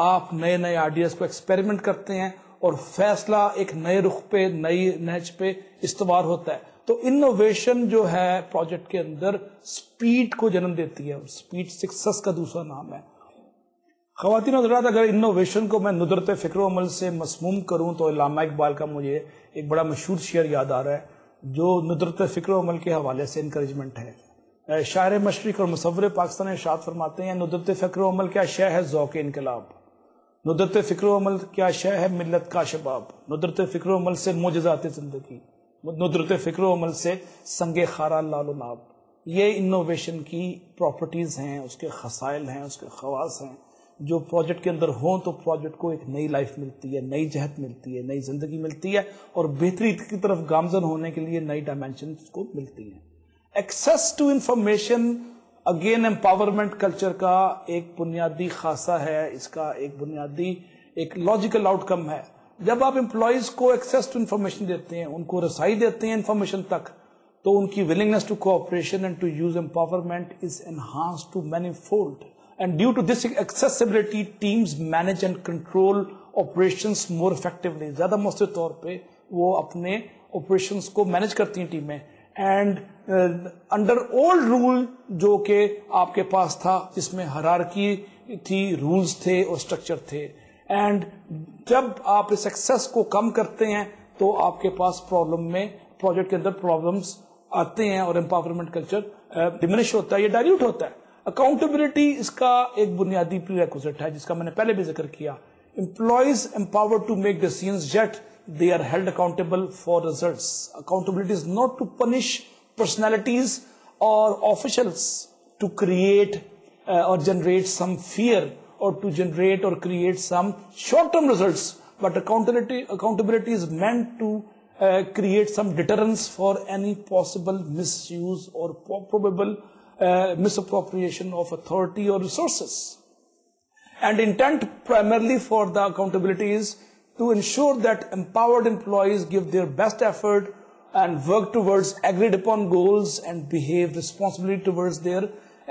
Speaker 2: آپ نئے نئے ideas کو ایکسپیریمنٹ کرتے ہیں, اور فیصلہ ایک نئے رخ پہ, نئی نہج پہ استوار ہوتا ہے. تو انوویشن جو ہے پروجیکٹ کے اندر سپیڈ کو جنم دیتی ہے, اور سپیڈ سکسس کا دوسرا نام ہے. خواتین حضرات, اگر انوویشن کو میں ندرت فکر و عمل سے مسموم کروں تو علامہ اقبال کا مجھے ایک بڑا مشہور شعر یاد آ رہا ہے, جو ندرت فکر و عمل کے حوالے سے انکریجمنٹ ہے. شاعر مشرق اور مصور پاکستان ارشاد فرماتے ہیں, ندرت فکر و عمل کیا شے ہے ذوق انقلاب, ندرت فکر و عمل کیا شے ہے ملت کا شباب, ندرت فکر و عمل سے معجزات زندگی, ندرت فکر و عمل سے سنگ خارا لال و لاب. یہ انوویشن کی پراپرٹیز ہیں, اس کے خصائل ہیں, اس کے خواص ہیں, جو پروجیکٹ کے اندر ہوں تو پروجیکٹ کو ایک نئی لائف ملتی ہے, نئی جہت ملتی ہے, نئی زندگی ملتی ہے, اور بہتری کی طرف گامزن ہونے کے لیے نئی ڈائمینشنز کو ملتی ہیں. Access to information again empowerment culture کا ایک بنیادی خاصہ ہے, اس کا ایک بنیادی ایک لاجیکل آؤٹ کم ہے. جب آپ امپلائیز کو ایکسیس ٹو انفارمیشن دیتے ہیں, ان کو رسائی دیتے ہیں انفارمیشن تک, تو ان کی willingness to cooperation and to use empowerment is enhanced to many fold. And due to this accessibility teams manage and control operations more effectively. زیادہ مؤثر طور پہ وہ اپنے آپریشنس کو مینج کرتی ہیں ٹیمیں. اینڈ انڈر اولڈ رول جو کہ آپ کے پاس تھا, جس میں ہرارکی تھی, رولز تھے اور اسٹرکچر تھے, اینڈ جب آپ اس ایکسیس کو کم کرتے ہیں تو آپ کے پاس پرابلم میں پروجیکٹ کے اندر پرابلمز آتے ہیں, اور امپاورمنٹ کلچر ڈیمنش ہوتا ہے, یہ ڈائلیوٹ ہوتا ہے. اکاؤنٹیبلٹی اس کا ایک بنیادی پری ریکوزٹ ہے, جس کا میں نے پہلے بھی ذکر کیا. Employees empowered to make decisions, yet they are held accountable for results. Accountability is not to punish personalities or officials to create or generate some fear, or to generate or create some short-term results, but accountability is meant to create some deterrence for any possible misuse or probable misappropriation of authority or resources. And intent primarily for the accountability is to ensure that empowered employees give their best effort and work towards agreed upon goals and behave responsibly towards their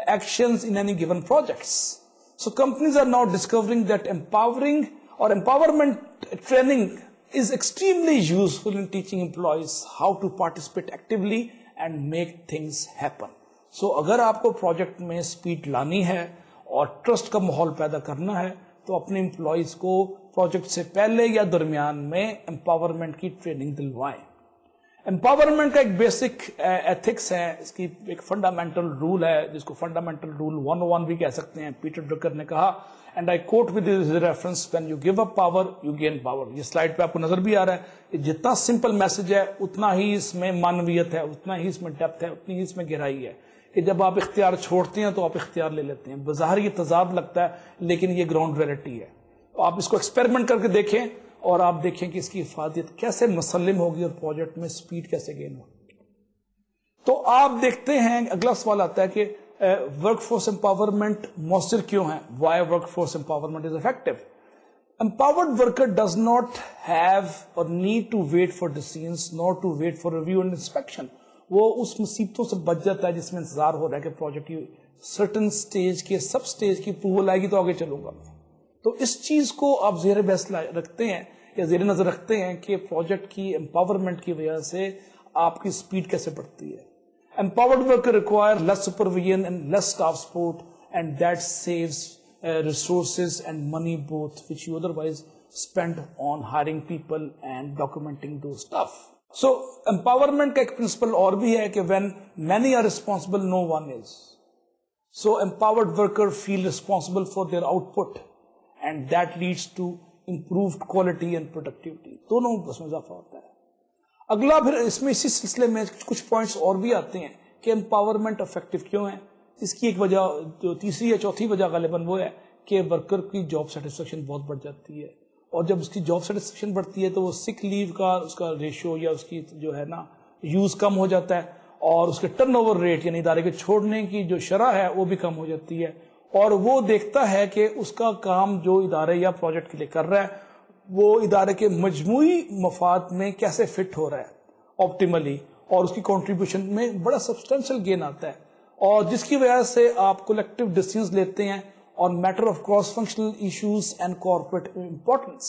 Speaker 2: actions in any given projects. So companies are now discovering that empowering or empowerment training is extremely useful in teaching employees how to participate actively and make things happen. So اگر آپ کو project میں speed لانی ہے اور trust کا ماحول پیدا کرنا ہے, تو اپنے امپلائیز کو پروجیکٹ سے پہلے یا درمیان میں امپاورمنٹ کی ٹریننگ دلوائیں. امپاورمنٹ کا ایک بیسک ایتھکس ہے, اس کی ایک فنڈامنٹل رول ہے, جس کو فنڈامنٹل رول 101 بھی کہہ سکتے ہیں. پیٹر ڈرکر نے کہا, and I quote with reference, when you give up power you gain power. یہ سلائڈ پہ آپ کو نظر بھی آ رہا ہے. جتنا سمپل میسج ہے اتنا ہی اس میں مانویت ہے, اتنا ہی اس میں ڈیپتھ ہے, اتنی ہی اس میں گہرائی ہے. کہ جب آپ اختیار چھوڑتے ہیں تو آپ اختیار لے لیتے ہیں. بظاہر یہ تضاد لگتا ہے, لیکن یہ گراؤنڈ ریئلٹی ہے. آپ اس کو ایکسپیریمنٹ کر کے دیکھیں, اور آپ دیکھیں کہ اس کی افادیت کیسے مسلم ہوگی اور پروجیکٹ میں سپیڈ کیسے گین ہوگی. تو آپ دیکھتے ہیں, اگلا سوال آتا ہے کہ ورک فورس امپاورمنٹ مؤثر کیوں ہے؟ Why workforce empowerment is effective. Empowered worker does not have or need to wait for decisions nor to wait for review and inspection. وہ اس مصیبتوں سے بچ جاتا ہے جس میں انتظار ہو رہا ہے کہ پروجیکٹ کی سرٹن سٹیج کے سب سٹیج کی اپروول آئے گی تو آگے چلوں گا میں. تو اس چیز کو آپ زیر بحث رکھتے ہیں یا زیر نظر رکھتے ہیں کہ پروجیکٹ کی امپاورمنٹ کی وجہ سے آپ کی اسپیڈ کیسے بڑھتی ہے. Empowered worker require less supervision and less staff support, and that saves resources and money both, which you otherwise spend on hiring people and documenting those stuff. So empowerment کا ایک principle اور بھی ہے کہ when many are responsible, no one is. So empowered worker feel responsible for their output, and that leads to improved quality and productivity. دونوں اس میں اضافہ ہوتا ہے. اگلا پھر اس میں اسی سلسلے میں کچھ پوائنٹس اور بھی آتے ہیں کہ امپاورمنٹ افیکٹو کیوں ہے. اس کی ایک وجہ جو تیسری یا چوتھی وجہ غالباً وہ ہے کہ ورکر کی جاب سیٹسفیکشن بہت بڑھ جاتی ہے, اور جب اس کی جاب سیٹسفیکشن بڑھتی ہے تو وہ سک لیو کا اس کا ریشو یا اس کی جو ہے نا یوز کم ہو جاتا ہے, اور اس کے ٹرن اوور ریٹ یعنی ادارے کے چھوڑنے کی جو شرح ہے وہ بھی کم ہو جاتی ہے, اور وہ دیکھتا ہے کہ اس کا کام جو ادارے یا پروجیکٹ کے لیے کر رہا ہے وہ ادارے کے مجموعی مفاد میں کیسے فٹ ہو رہا ہے آپٹیملی, اور اس کی کنٹریبیوشن میں بڑا سبسٹینشیل گین آتا ہے, اور جس کی وجہ سے آپ کولیکٹیو ڈیسیژنز لیتے ہیں on matter of cross-functional issues and corporate importance.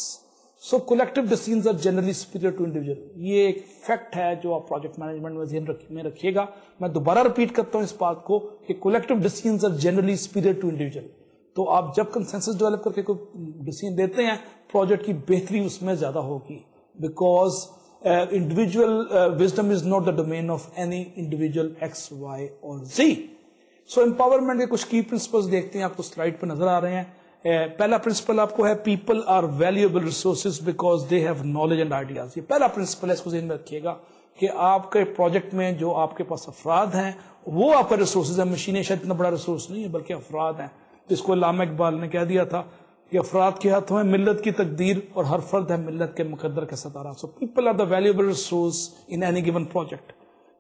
Speaker 2: So collective decisions are generally superior to individual. یہ ایک فیکٹ ہے جو آپ پروجیکٹ مینجمنٹ میں ذہن میں رکھیے گا. میں دوبارہ ریپیٹ کرتا ہوں اس بات کو کہ collective decisions are generally superior to individual. تو آپ جب کنسنسس ڈیولپ کر کے کوئی ڈیسیژن دیتے ہیں پروجیکٹ کی بہتری اس میں زیادہ ہوگی, because individual wisdom is not the domain of any individual X, Y or Z. So empowerment کے کچھ کی پرنسپلز دیکھتے ہیں, آپ کو سلائڈ پہ نظر آ رہے ہیں. پہلا پرنسپل آپ کو ہے people are valuable resources because they have knowledge and ideas. یہ پہلا پرنسپل ہے, اس کو ذہن میں رکھیے گا کہ آپ کے پروجیکٹ میں جو آپ کے پاس افراد ہیں وہ آپ کا ریسورسز ہیں. مشینیں شاید اتنا بڑا ریسورس نہیں ہے بلکہ افراد ہیں, جس کو علامہ اقبال نے کہہ دیا تھا کہ افراد کے ہاتھوں میں ملت کی تقدیر اور ہر فرد ہے ملت کے مقدر کا ستارہ. So people are the valuable resource in any given project.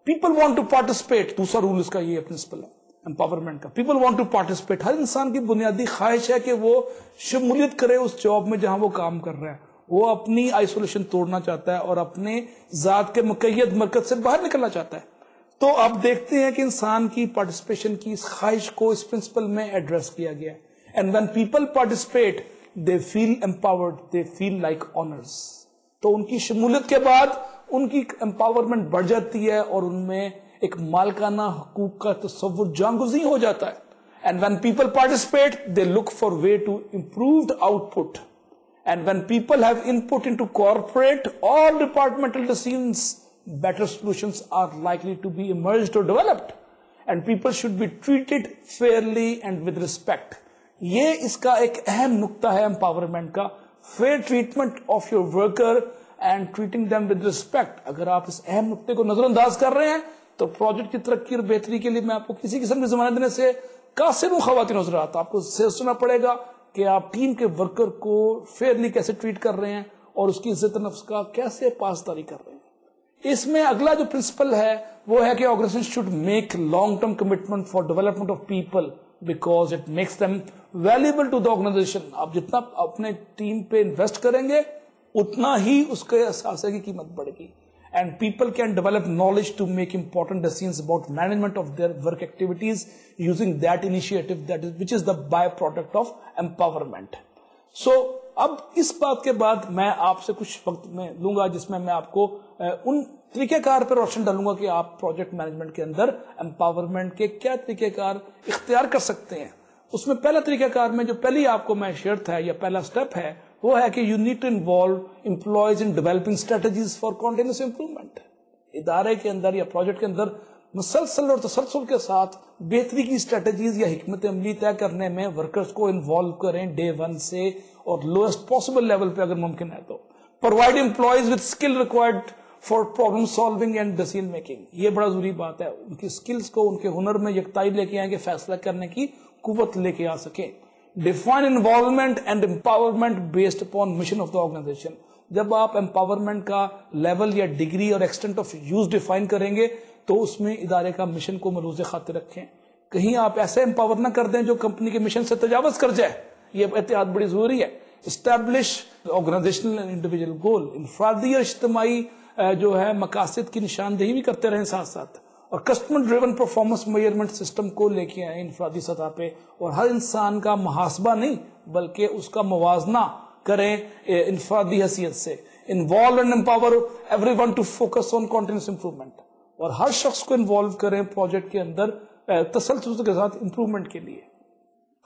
Speaker 2: People want to participate, دوسرا رول اس کا یہ پرنسپل ہے امپاورمنٹ کا. People want to participate. ہر انسان کی بنیادی خواہش ہے کہ وہ شمولیت کرے اس جاب میں جہاں وہ کام کر رہا ہے. وہ اپنی آئسولیشن توڑنا چاہتا ہے اور اپنے ذات کے مقید مرکز سے باہر نکلنا چاہتا ہے. تو آپ دیکھتے ہیں کہ انسان کی پارٹیسپیشن کی اس خواہش کو اس پرنسپل میں ایڈریس کیا گیا ہے. And when people participate they feel empowered, they feel like owners. تو ان کی شمولیت کے بعد ان کی امپاورمنٹ بڑھ جاتی ہے اور ان میں ایک مالکانہ حقوق کا تصور جانگزیں ہو جاتا ہے. And when people participate they look for way to improved output. And when people have input into corporate or departmental decisions, better solutions are likely to be emerged or developed, and people should be treated fairly and with respect. یہ اس کا ایک اہم نقطہ ہے empowerment کا, fair treatment of your worker and treating them with respect. اگر آپ اس اہم نقطے کو نظر انداز کر رہے ہیں تو پروجیکٹ کی ترقی اور بہتری کے لیے میں آپ کو کسی قسم کی ضمانت دینے سے قاصر ہوں خواتین حضرات. آپ کو سوچنا پڑے گا کہ آپ ٹیم کے ورکر کو فیئرلی کیسے ٹریٹ کر رہے ہیں اور اس کی عزت نفس کا کیسے پاسداری کر رہے ہیں. اس میں اگلا جو پرنسپل ہے وہ ہے کہ organization should make long term commitment for development of people because it makes them valuable to the organization. آپ جتنا اپنے ٹیم پہ انویسٹ کریں گے اتنا ہی اس کے اثاثے کی قیمت بڑھے گی. And people can develop knowledge to make important decisions about management of their work activities using that initiative which is the byproduct of empowerment. So اب اس بات کے بعد میں آپ سے کچھ وقت میں لوں گا جس میں آپ کو ان طریقہ کار پر روشن ڈالوں گا کہ آپ پروجیکٹ مینجمنٹ کے اندر امپاورمنٹ کے کیا طریقہ کار اختیار کر سکتے ہیں. اس میں پہلا طریقہ کار میں جو پہلی آپ کو میں شیئر تھا یا پہلا سٹیپ ہے وہ ہے کہ you need to involve employees in developing strategies for continuous improvement. ادارے کے اندر یا پروجیکٹ کے اندر مسلسل اور تسلسل کے ساتھ بہتری کی اسٹریٹجیز یا حکمت عملی طے کرنے میں ورکرز کو انوالو کریں ڈے ون سے اور لوئسٹ پاسبل لیول پہ اگر ممکن ہے تو. Provide employees with skill required for problem solving and decision making. یہ بڑا ضروری بات ہے, ان کی اسکلس کو ان کے ہنر میں یکتائی لے کے آئیں کہ فیصلہ کرنے کی قوت لے کے آ سکیں. Define involvement and empowerment based upon mission of the organization. جب آپ امپاورمنٹ کا لیول یا ڈگری اور ایکسٹینٹ آف یوز ڈیفائن کریں گے تو اس میں ادارے کا مشن کو ملوز خاطر رکھیں. کہیں آپ ایسے امپاور نہ کر دیں جو کمپنی کے مشن سے تجاوز کر جائے. یہ احتیاط بڑی ضروری ہے. اسٹیبلش آرگنائزیشنل اینڈ انڈیویجول گول. انفرادی اور اجتماعی جو ہے مقاصد کی نشاندہی بھی کرتے رہیں ساتھ ساتھ, اور customer driven performance measurement system کو لے کے آئے انفرادی سطح پہ, اور ہر انسان کا محاسبہ نہیں بلکہ اس کا موازنہ کریں انفرادی حیثیت سے. Involve and empower everyone to focus on continuous improvement, اور ہر شخص کو انوالو کریں پروجیکٹ کے اندر تسلسل کے ساتھ امپروومنٹ کے لیے.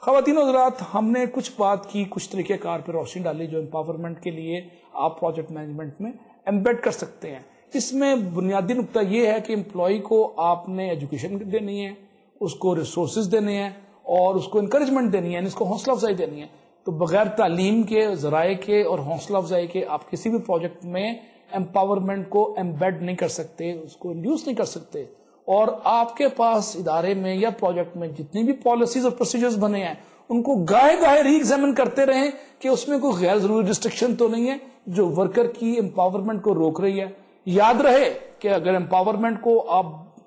Speaker 2: خواتین و حضرات, ہم نے کچھ بات کی, کچھ طریقہ کار پہ روشنی ڈالی جو امپاورمنٹ کے لیے آپ پروجیکٹ مینجمنٹ میں ایمبیڈ کر سکتے ہیں. اس میں بنیادی نقطہ یہ ہے کہ امپلائی کو آپ نے ایجوکیشن دینی ہے, اس کو ریسورسز دینے ہیں, اور اس کو انکریجمنٹ دینی ہے, یعنی اس کو حوصلہ افزائی دینی ہے. تو بغیر تعلیم کے, ذرائع کے اور حوصلہ افزائی کے آپ کسی بھی پروجیکٹ میں امپاورمنٹ کو ایمبیڈ نہیں کر سکتے, اس کو انڈیوس نہیں کر سکتے. اور آپ کے پاس ادارے میں یا پروجیکٹ میں جتنی بھی پالیسیز اور پروسیجرز بنے ہیں ان کو گاہے ری ایگزامن کرتے رہیں کہ اس میں کوئی غیر ضروری ریسٹرکشن تو نہیں ہے جو ورکر کی امپاورمنٹ کو روک رہی ہے. یاد رہے کہ اگر امپاورمنٹ کو آپ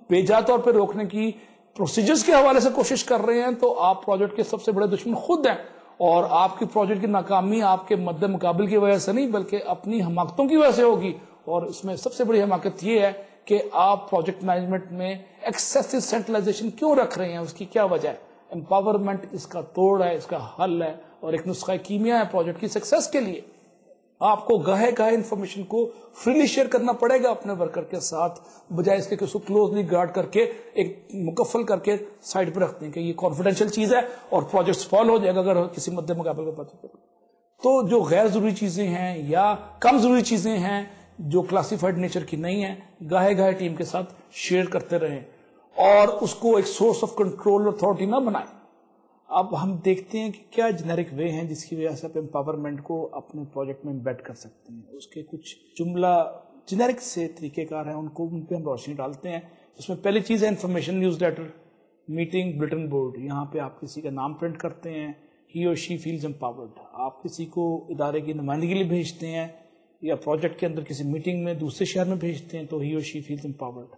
Speaker 2: بے جا طور پہ روکنے کی پروسیجرز کے حوالے سے کوشش کر رہے ہیں تو آپ پروجیکٹ کے سب سے بڑے دشمن خود ہیں, اور آپ کی پروجیکٹ کی ناکامی آپ کے مد مقابل کی وجہ سے نہیں بلکہ اپنی حماقتوں کی وجہ سے ہوگی. اور اس میں سب سے بڑی حماقت یہ ہے کہ آپ پروجیکٹ مینجمنٹ میں ایکسیسو سینٹرلائزیشن کیوں رکھ رہے ہیں, اس کی کیا وجہ ہے. امپاورمنٹ اس کا توڑ ہے, اس کا حل ہے, اور ایک نسخہ کیمیا ہے پروجیکٹ کی سکسیس کے لیے. آپ کو گاہے انفارمیشن کو فریلی شیئر کرنا پڑے گا اپنے ورکر کے ساتھ, بجائے اس کے کہ اس کو کلوزلی گارڈ کر کے ایک مکفل کر کے سائڈ پہ رکھتے ہیں کہ یہ کانفیڈینشیل چیز ہے اور پروجیکٹ سپال ہو جائے گا اگر کسی مد مقابل کا پتہ. تو جو غیر ضروری چیزیں ہیں یا کم ضروری چیزیں ہیں جو کلاسیفائڈ نیچر کی نہیں ہیں, گاہے ٹیم کے ساتھ شیئر کرتے رہیں اور اس کو ایک سورس آف کنٹرول اور اتھارٹی نہ بنائیں. اب ہم دیکھتے ہیں کہ کیا جنیرک وے ہیں جس کی وجہ سے آپ امپاورمنٹ کو اپنے پروجیکٹ میں ایمبیڈ کر سکتے ہیں. اس کے کچھ جملہ جنیرک سے طریقہ کار ہیں, ان پہ ہم روشنی ڈالتے ہیں. اس میں پہلی چیز ہے information newsletter, meeting, bulletin board. یہاں پہ آپ کسی کا نام پرنٹ کرتے ہیں, ہی اور شی فیلز امپاورڈ. آپ کسی کو ادارے کی نمائندگی کے لیے بھیجتے ہیں یا پروجیکٹ کے اندر کسی میٹنگ میں دوسرے شہر میں بھیجتے ہیں تو ہی or she feels empowered.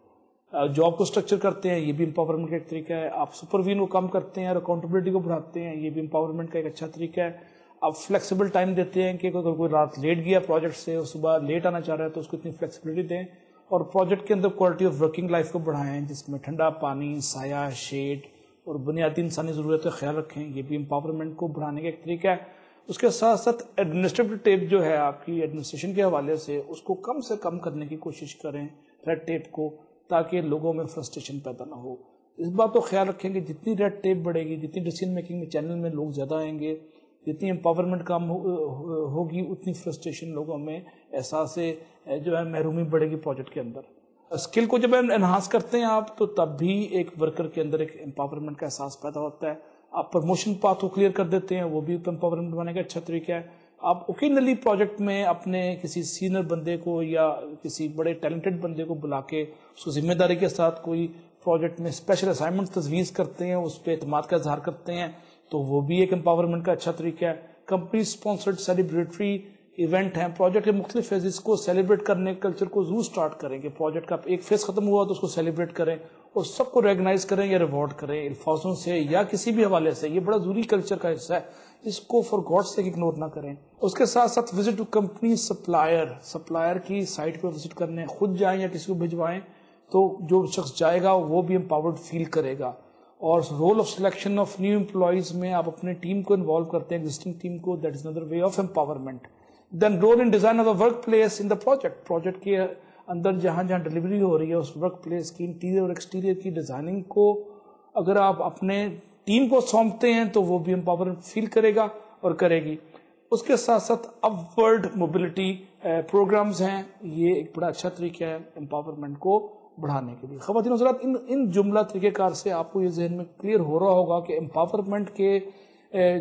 Speaker 2: Job کو اسٹرکچر کرتے ہیں, یہ بھی امپاورمنٹ کا ایک طریقہ ہے. آپ سپرویژن کو کم کرتے ہیں اور اکاؤنٹیبلٹی کو بڑھاتے ہیں, یہ بھی امپاورمنٹ کا ایک اچھا طریقہ ہے. آپ فلیکسیبل ٹائم دیتے ہیں کہ اگر کوئی رات لیٹ گیا پروجیکٹ سے اور صبح لیٹ آنا چاہ رہا ہے تو اس کو اتنی فلیکسیبلٹی دیں. اور پروجیکٹ کے اندر کوالٹی آف ورکنگ لائف کو بڑھائیں جس میں ٹھنڈا پانی, سایہ, شیڈ اور بنیادی انسانی ضرورتوں کا خیال رکھیں. یہ بھی امپاورمنٹ کو بڑھانے کا ایک طریقہ ہے. اس کے ساتھ ساتھ ایڈمنسٹریٹو ٹیپ جو ہے آپ کی ایڈمنسٹریشن کے حوالے سے اس کو کم سے کم کرنے کی کوشش کریں, ریڈ ٹیپ کو, تاکہ لوگوں میں فرسٹریشن پیدا نہ ہو. اس بات کو خیال رکھیں کہ جتنی ریڈ ٹیپ بڑھے گی, جتنی ڈیسیژن میکنگ میں چینل میں لوگ زیادہ آئیں گے, جتنی امپاورمنٹ کم ہوگی اتنی فرسٹریشن لوگوں میں احساس جو ہے محرومی بڑھے گی پروجیکٹ کے اندر. اسکل کو جب انہانس کرتے ہیں آپ تو تب بھی ایک ورکر کے اندر ایک امپاورمنٹ کا احساس پیدا ہوتا ہے. آپ پروموشن پاتھ کو کلیئر کر دیتے ہیں, وہ بھی امپاورمنٹ بنانے کا اچھا طریقہ ہے. آپ اوکیجنلی پروجیکٹ میں اپنے کسی سینئر بندے کو یا کسی بڑے ٹیلنٹڈ بندے کو بلا کے اس کو ذمہ داری کے ساتھ کوئی پروجیکٹ میں اسپیشل اسائنمنٹ تجویز کرتے ہیں, اس پہ اعتماد کا اظہار کرتے ہیں تو وہ بھی ایک امپاورمنٹ کا اچھا طریقہ ہے. کمپنی اسپانسرڈ سیلیبریٹری ایونٹ ہیں, پروجیکٹ کے مختلف فیزز کو سیلیبریٹ کرنے کے کلچر کو ضرور سٹارٹ کریں کہ پروجیکٹ کا ایک فیز ختم ہوا تو اس کو سیلیبریٹ کریں اور سب کو ریکگنائز کریں یا ریوارڈ کریں الفاظوں سے یا کسی بھی حوالے سے. یہ بڑا ضروری کلچر کا حصہ ہے, اس کو فار گاڈ سے اگنور نہ کریں. اس کے ساتھ ساتھ وزٹ ٹو کمپنی سپلائر کی سائٹ پہ وزٹ کرنے, خود جائیں یا کسی کو بھجوائیں تو جو شخص جائے گا وہ بھی امپاورڈ فیل کرے گا. اور role of selection of new employees میں آپ اپنے ٹیم کو انوالو کرتے ہیں, ایگزسٹنگ ٹیم کو, that is another way of empowerment. Then role in design of the workplace in the project کے اندر جہاں ڈلیوری ہو رہی ہے اس ورک پلیس کی انٹیریئر اور ایکسٹیریئر کی ڈیزائننگ کو اگر آپ اپنے ٹیم کو سونپتے ہیں تو وہ بھی امپاورمنٹ فیل کرے گا اور کرے گی. اس کے ساتھ ساتھ اپورڈ موبلٹی پروگرامز ہیں, یہ ایک بڑا اچھا طریقہ ہے امپاورمنٹ کو بڑھانے کے لیے. خواتین و حضرات, ان جملہ طریقہ کار سے آپ کو یہ ذہن میں کلیئر ہو رہا ہوگا کہ امپاورمنٹ کے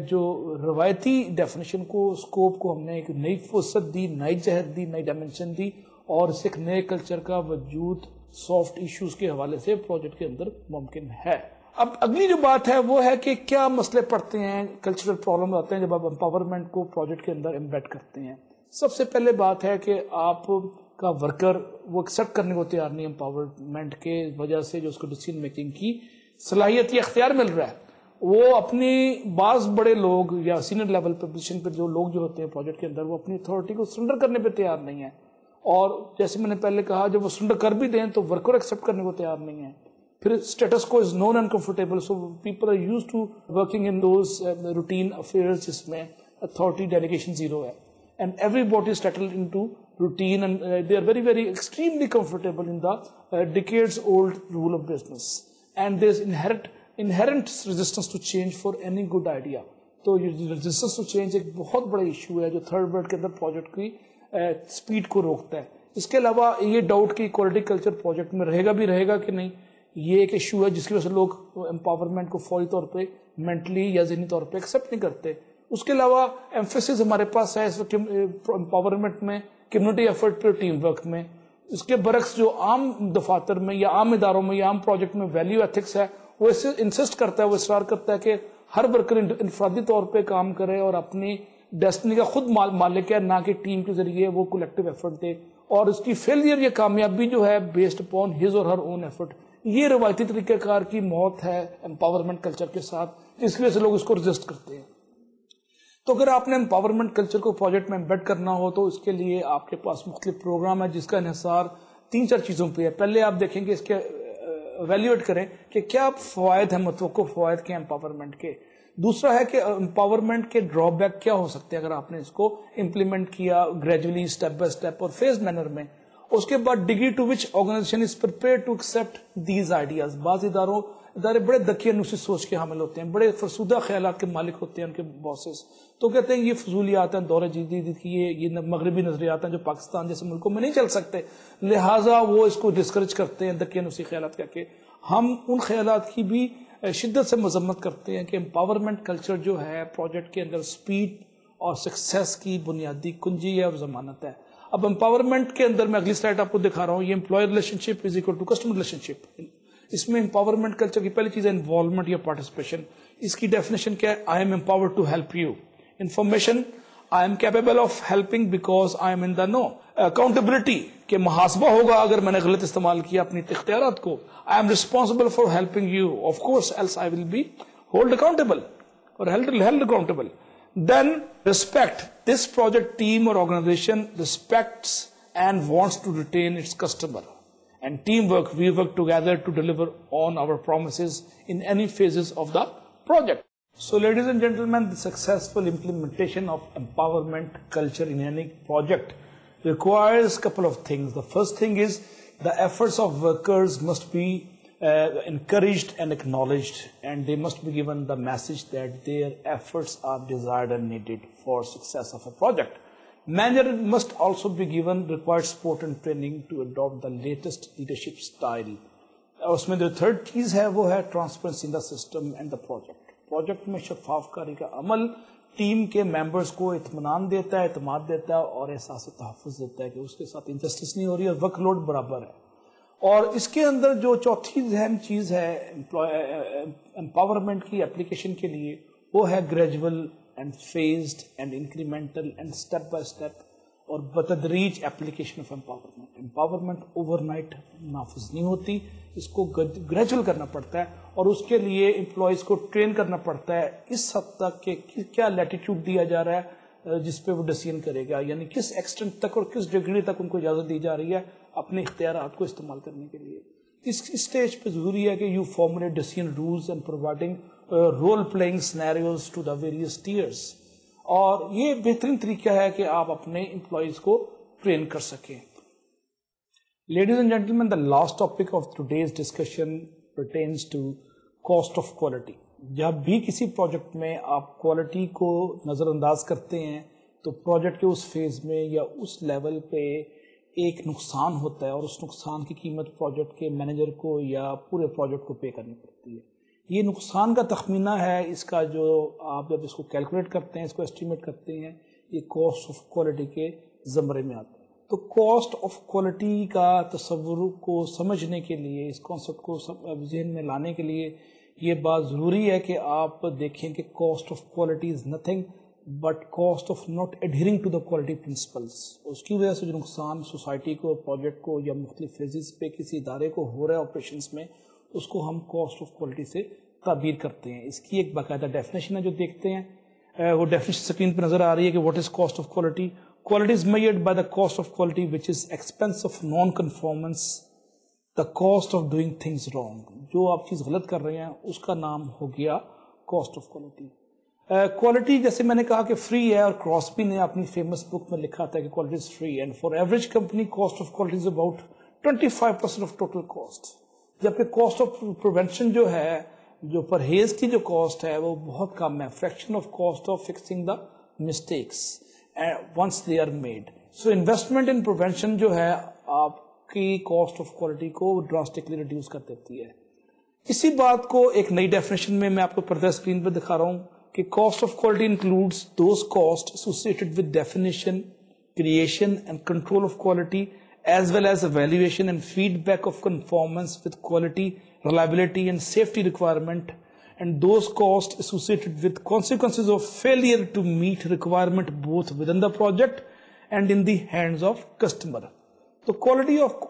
Speaker 2: جو روایتی ڈیفینیشن کو, اسکوپ کو ہم نے ایک نئی فرصت دی, نئی جہت دی, نئی ڈائمنشن دی اور اس ایک نئے کلچر کا وجود سافٹ ایشوز کے حوالے سے پروجیکٹ کے اندر ممکن ہے. اب اگلی جو بات ہے وہ ہے کہ کیا مسئلے پڑتے ہیں, کلچرل پرابلم آتے ہیں جب آپ امپاورمنٹ کو پروجیکٹ کے اندر ایمبیڈ کرتے ہیں. سب سے پہلے بات ہے کہ آپ کا ورکر وہ ایکسیپٹ کرنے کو تیار نہیں امپاورمنٹ کے وجہ سے جو اس کو ڈیسیژن میکنگ کی صلاحیت یا اختیار مل رہا ہے. وہ اپنی بعض بڑے لوگ یا سینئر لیول پہ پوزیشن پہ جو لوگ جو ہوتے ہیں پروجیکٹ کے اندر وہ اپنی اتھارٹی کو سرنڈر کرنے پہ تیار نہیں ہے. اور جیسے میں نے پہلے کہا جب وہ سرنڈر کر بھی دیں تو ورکر ایکسیپٹ کرنے کو تیار نہیں ہے. پھر status quo is known and comfortable, so people are used to working in those routine affairs جس میں اتھارٹی ڈیلیگیشن زیرو ہے. and everybody is settled into routine, and they are very, very extremely comfortable in the decades old rule of business, and there's inherent resistance to change for any good idea. تو یہ resistance to change ایک بہت بڑا issue ہے جو third world کے اندر project کی speed کو روکتا ہے. اس کے علاوہ یہ ڈاؤٹ کہ کوالٹی کلچر پروجیکٹ میں رہے گا کہ نہیں, یہ ایک ایشو ہے جس کی وجہ سے لوگ امپاورمنٹ کو فوری طور پہ مینٹلی یا ذہنی طور پہ ایکسیپٹ نہیں کرتے. اس کے علاوہ ایمفیسس ہمارے پاس ہے امپاورمنٹ میں, کمیونٹی ایفرٹ پہ, ٹیم ورک میں. اس کے برعکس جو عام دفاتر میں یا عام اداروں میں یا عام پروجیکٹ میں ویلیو ایتھکس ہے, وہ انسسٹ کرتا ہے, وہ اصرار کرتا ہے کہ ہر ورکر انفرادی طور پہ کام کرے اور اپنی ڈیسٹنی کا خود مالک ہے, نہ کہ ٹیم کے ذریعے وہ کولیکٹیو ایفرٹ دے, اور اس کی فیلئر یا کامیابی جو ہے based upon his or her own effort. یہ روایتی طریقہ کار کی موت ہے امپاورمنٹ کلچر کے ساتھ, جس کی وجہ سے لوگ اس کو ریزسٹ کرتے ہیں. تو اگر آپ نے امپاورمنٹ کلچر کو پروجیکٹ میں امبیڈ کرنا ہو تو اس کے لیے آپ کے پاس مختلف پروگرام ہے جس کا انحصار 3-4 چیزوں پہ ہے. پہلے آپ دیکھیں گے اس کے ایویلیویٹ کریں کہ کیا فوائد ہیں, متوقع فوائد کے امپاورمنٹ کے. دوسرا ہے کہ امپاورمنٹ کے ڈرا بیک کیا ہو سکتے ہیں اگر آپ نے اس کو امپلیمنٹ کیا گریجولی, اسٹیپ بائی اسٹیپ اور فیز مینر میں. اس کے بعد degree to which organization is prepared to accept these ideas. بعض ادارے بڑے دقیانوسی سوچ کے حامل ہوتے ہیں, بڑے فرسودہ خیالات کے مالک ہوتے ہیں ان کے باسز, تو کہتے ہیں یہ فضولیات ہیں, دور جدید کی یہ مغربی نظریات ہیں جو پاکستان جیسے ملکوں میں نہیں چل سکتے, لہٰذا وہ اس کو ڈسکریج کرتے ہیں دقیانوسی خیالات کہہ کے. ہم ان خیالات کی بھی شدت سے مذمت کرتے ہیں کہ امپاورمنٹ کلچر جو ہے پروجیکٹ کے اندر سپیڈ اور سکسیس کی بنیادی کنجی ہے اور ضمانت ہے. اب امپاورمنٹ کے اندر میں اگلی سلائڈ آپ کو دکھا رہا ہوں, یہ employer relationship is equal to customer relationship. اس میں امپاورمنٹ کلچر کی پہلی چیز ہے انوالومنٹ یا پارٹیسپیشن. اس کی ڈیفینیشن کیا ہے؟ I am empowered to help you. Information, I am capable of helping because I am in the know. Accountability, کہ محاسبہ ہوگا اگر میں نے غلط استعمال کیا اپنی اختیارات کو. I am responsible for helping you, of course else I will be hold accountable or held accountable. Then respect. This project team or organization respects and wants to retain its customer. And teamwork, we work together to deliver on our promises in any phases of the project. So ladies and gentlemen, the successful implementation of empowerment culture in any project requires a couple of things. The first thing is the efforts of workers must be encouraged and acknowledged, and they must be given the message that their efforts are desired and needed for success of a project. Manager must also be given required support and training to adopt the latest leadership style. اس میں جو third چیز ہے وہ ہے transparency in the system and the project. Project میں شفاف کاری کا عمل ٹیم کے ممبرس کو اطمینان دیتا ہے, اعتماد دیتا ہے اور احساس تحفظ دیتا ہے کہ اس کے ساتھ انجسٹس نہیں ہو رہی اور ورک لوڈ برابر ہے. اور اس کے اندر جو چوتھی اہم چیز ہے امپاورمنٹ کی اپلیکیشن کے لیے وہ ہے gradual and phased and incremental and step by step اور بتدریج application of empowerment. Empowerment over night نافذ نہیں ہوتی, اس کو گریجول کرنا پڑتا ہے اور اس کے لیے امپلائیز کو ٹرین کرنا پڑتا ہے اس حد تک کہ کیا لیٹیٹیوڈ دیا جا رہا ہے جس پہ وہ ڈیسیژن کرے گا, یعنی کس ایکسٹینٹ تک اور کس ڈگری تک ان کو اجازت دی جا رہی ہے اپنے اختیارات کو استعمال کرنے کے لیے. اس اسٹیج پہ ضروری ہے کہ you formulate decision rules and providing role playing scenarios to the various tiers. اور یہ بہترین طریقہ ہے کہ آپ اپنے امپلائیز کو ٹرین کر سکیں. Ladies and gentlemen, the last topic of today's discussion pertains to cost of quality. جب بھی کسی پروجیکٹ میں آپ کوالٹی کو نظر انداز کرتے ہیں تو پروجیکٹ کے اس فیز میں یا اس لیول پہ ایک نقصان ہوتا ہے اور اس نقصان کی قیمت پروجیکٹ کے مینیجر کو یا پورے پروجیکٹ کو پے کرنی پڑتی ہے. یہ نقصان کا تخمینہ ہے, اس کا جو آپ جب اس کو کیلکولیٹ کرتے ہیں, اس کو اسٹیمیٹ کرتے ہیں, یہ کاسٹ آف کوالٹی کے زمرے میں آتا ہے. تو کاسٹ آف کوالٹی کا تصور کو سمجھنے کے لیے, اس کانسیپٹ کو ذہن میں لانے کے لیے یہ بات ضروری ہے کہ آپ دیکھیں کہ cost of quality is nothing but cost of not adhering to the quality principles. اس کی وجہ سے جو نقصان سوسائٹی کو, پروجیکٹ کو یا مختلف فیزز پہ کسی ادارے کو ہو رہا ہے آپریشنس میں, اس کو ہم کاسٹ آف کوالٹی سے تعبیر کرتے ہیں. اس کی ایک باقاعدہ ڈیفینیشن ہے جو دیکھتے ہیں, وہ ڈیفینیشن اسکرین پہ نظر آ رہی ہے کہ what is cost of quality. Quality is measured by the cost of quality which is expense of non conformance, the cost of doing things wrong. جو آپ چیز غلط کر رہے ہیں اس کا نام ہو گیا کاسٹ آف کوالٹی. کوالٹی جیسے میں نے کہا کہ فری ہے, اور کراسبی نے اپنی فیمس بک میں لکھا تھا کہ quality is free, and for average company cost of quality is about 25% of total cost. جبکہ کاسٹ آف پریونشن جو ہے, جو پرہیز کی جو کاسٹ ہے وہ بہت کم ہے, fraction of cost of fixing the mistakes once they are made. So investment in prevention جو ہے آپ کی کاسٹ آف کوالٹی کو ڈراسٹکلی ریڈیوس کر دیتی ہے. اسی بات کو ایک نئی ڈیفینیشن میں آپ کو پردہ اسکرین پہ دکھا رہا ہوں کہ cost of quality includes those cost associated with definition, creation and control of quality, as well as evaluation and feedback of conformance with quality, reliability and safety requirement, and those costs associated with consequences of failure to meet requirement both within the project and in the hands of customer. تو quality of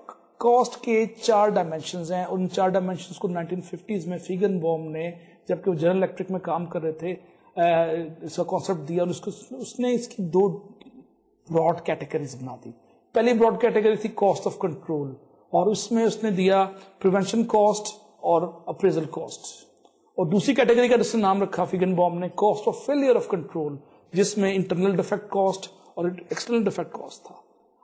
Speaker 2: cost کے 4 dimensions ہیں, اور ان 4 dimensions کو 1950s میں فیگن boom نے, جبکہ وہ general electric میں کام کر رہے تھے, اس کا کانسیپٹ دیا, اور اس نے اس کی 2 براڈ کیٹیگریز بنا دی. پہلی براڈ کیٹیگری تھی کاسٹ آف کنٹرول, اور اس میں اس نے دیا پریونشن کاسٹ اور اپریزل کاسٹ. اور دوسری کیٹیگری کا جس نے نام رکھا فیگن بوم نے cost of failure of control, جس میں انٹرنل ڈیفیکٹ کاسٹ اور ایکسٹرنل ڈیفیکٹ کاسٹ تھا.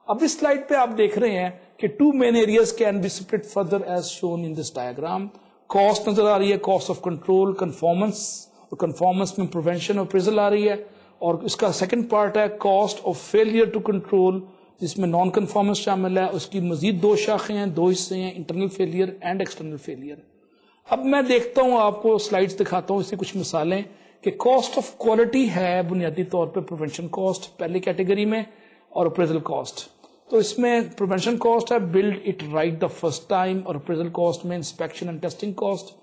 Speaker 2: اب اس سلائڈ پہ آپ دیکھ رہے ہیں کہ 2 main areas can be split further as shown in this diagram. Cost نظر آ رہی ہے, کاسٹ آف کنٹرول, کنفارمنس, اور کنفارمنس میں پریونشن اور اپریزل آ رہی ہے. اور اس کا سیکنڈ پارٹ ہے cost of failure to control, جس میں نان کنفارمنس شامل ہے. اس کی مزید 2 شاخیں ہیں, 2 حصے ہیں, internal failure and external failure. اب میں دیکھتا ہوں, آپ کو سلائڈز دکھاتا ہوں, اس کی کچھ مثالیں کہ کاسٹ آف کوالٹی ہے بنیادی طور پہ پریونشن کاسٹ پہلی کیٹیگری میں, اور اپریزل کاسٹ. تو اس میں پریونشن کاسٹ ہے blood it right the first time, اور اپریزل کاسٹ میں انسپیکشن اینڈ ٹیسٹنگ کاسٹ.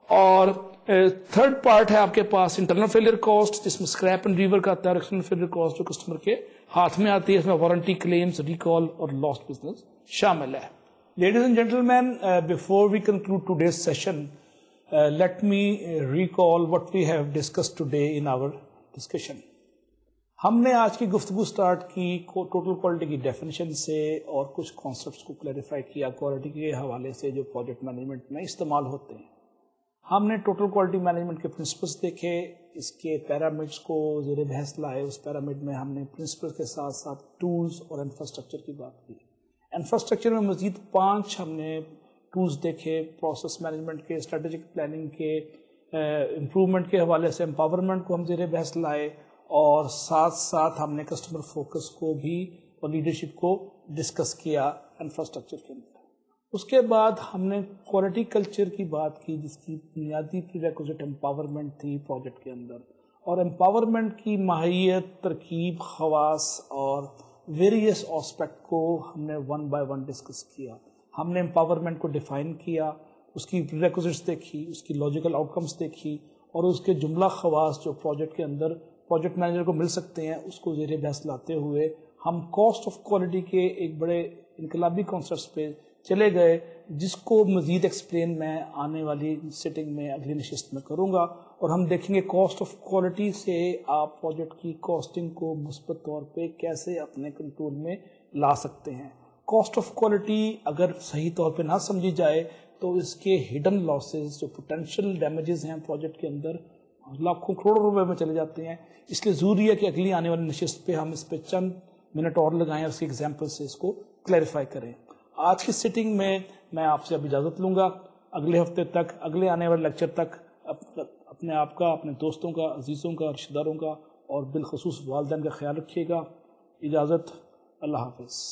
Speaker 2: اور تھرڈ پارٹ ہے آپ کے پاس انٹرنل فیلئر کاسٹ, جس میں اسکریپ اینڈ ریور کا آتا ہے, اور ایکسٹرنل فیلئر کاسٹ جو کسٹمر کے ہاتھ میں آتی ہے, اس میں وارنٹی کلیمز, ریکال اور لاسٹ بزنس شامل ہے. Ladies and gentlemen, before we conclude today's session, let me recall what we have discussed today in our discussion. ہم نے آج کی گفتگو سٹارٹ کی ٹوٹل کوالٹی کی ڈیفینیشن سے, اور کچھ کانسیپٹس کو کلیریفائی کیا کوالٹی کے حوالے سے جو پروجیکٹ مینجمنٹ میں استعمال ہوتے ہیں. ہم نے ٹوٹل کوالٹی مینجمنٹ کے پرنسپلس دیکھے, اس کے پیرامڈس کو زیر بحث لائے. اس پیرامڈ میں ہم نے پرنسپلس کے ساتھ ساتھ ٹولز اور انفراسٹرکچر کی بات کی. انفراسٹرکچر میں مزید 5 ہم نے ٹولز دیکھے, پروسیس مینجمنٹ کے, اسٹریٹجک پلاننگ کے, امپروومنٹ کے حوالے سے امپاورمنٹ کو ہم زیر بحث لائے, اور ساتھ ساتھ ہم نے کسٹمر فوکس کو بھی اور لیڈرشپ کو ڈسکس کیا انفراسٹرکچر کے اندر. اس کے بعد ہم نے کوالٹی کلچر کی بات کی, جس کی بنیادی پریریکوزٹ امپاورمنٹ تھی پروجیکٹ کے اندر, اور امپاورمنٹ کی ماہیت, ترکیب, خواص اور ویریس آسپیکٹ کو ہم نے 1 by 1 ڈسکس کیا. ہم نے امپاورمنٹ کو ڈیفائن کیا, اس کی پریریکوزٹس دیکھی, اس کی لاجیکل آؤٹ کمس دیکھی, اور اس کے جملہ خواص جو پروجیکٹ کے اندر پروجیکٹ مینیجر کو مل سکتے ہیں اس کو زیر بحث لاتے ہوئے ہم کاسٹ آف کوالٹی کے ایک بڑے انقلابی کانسیپٹس پہ چلے گئے, جس کو مزید ایکسپلین میں آنے والی سیٹنگ میں اگلی نشست میں کروں گا. اور ہم دیکھیں گے کاسٹ آف کوالٹی سے آپ پروجیکٹ کی کاسٹنگ کو مثبت طور پہ کیسے اپنے کنٹرول میں لا سکتے ہیں. کاسٹ آف کوالٹی اگر صحیح طور پہ نہ سمجھی جائے تو اس کے ہڈن لاسز, جو پوٹینشیل ڈیمیجز ہیں پروجیکٹ کے اندر, لاکھوں کروڑوں روپے میں چلے جاتے ہیں. اس لیے ضروری ہے کہ اگلی آنے والی نشست پہ ہم اس پہ چند منٹ اور لگائیں, اور اس کی ایگزامپل سے اس کو کلیریفائی کریں. آج کی سیٹنگ میں آپ سے اب اجازت لوں گا. اگلے ہفتے تک, اگلے آنے والے لیکچر تک اپنے آپ کا, اپنے دوستوں کا, عزیزوں کا, رشتہ داروں کا, اور بالخصوص والدین کا خیال رکھیے گا. اجازت, اللہ حافظ.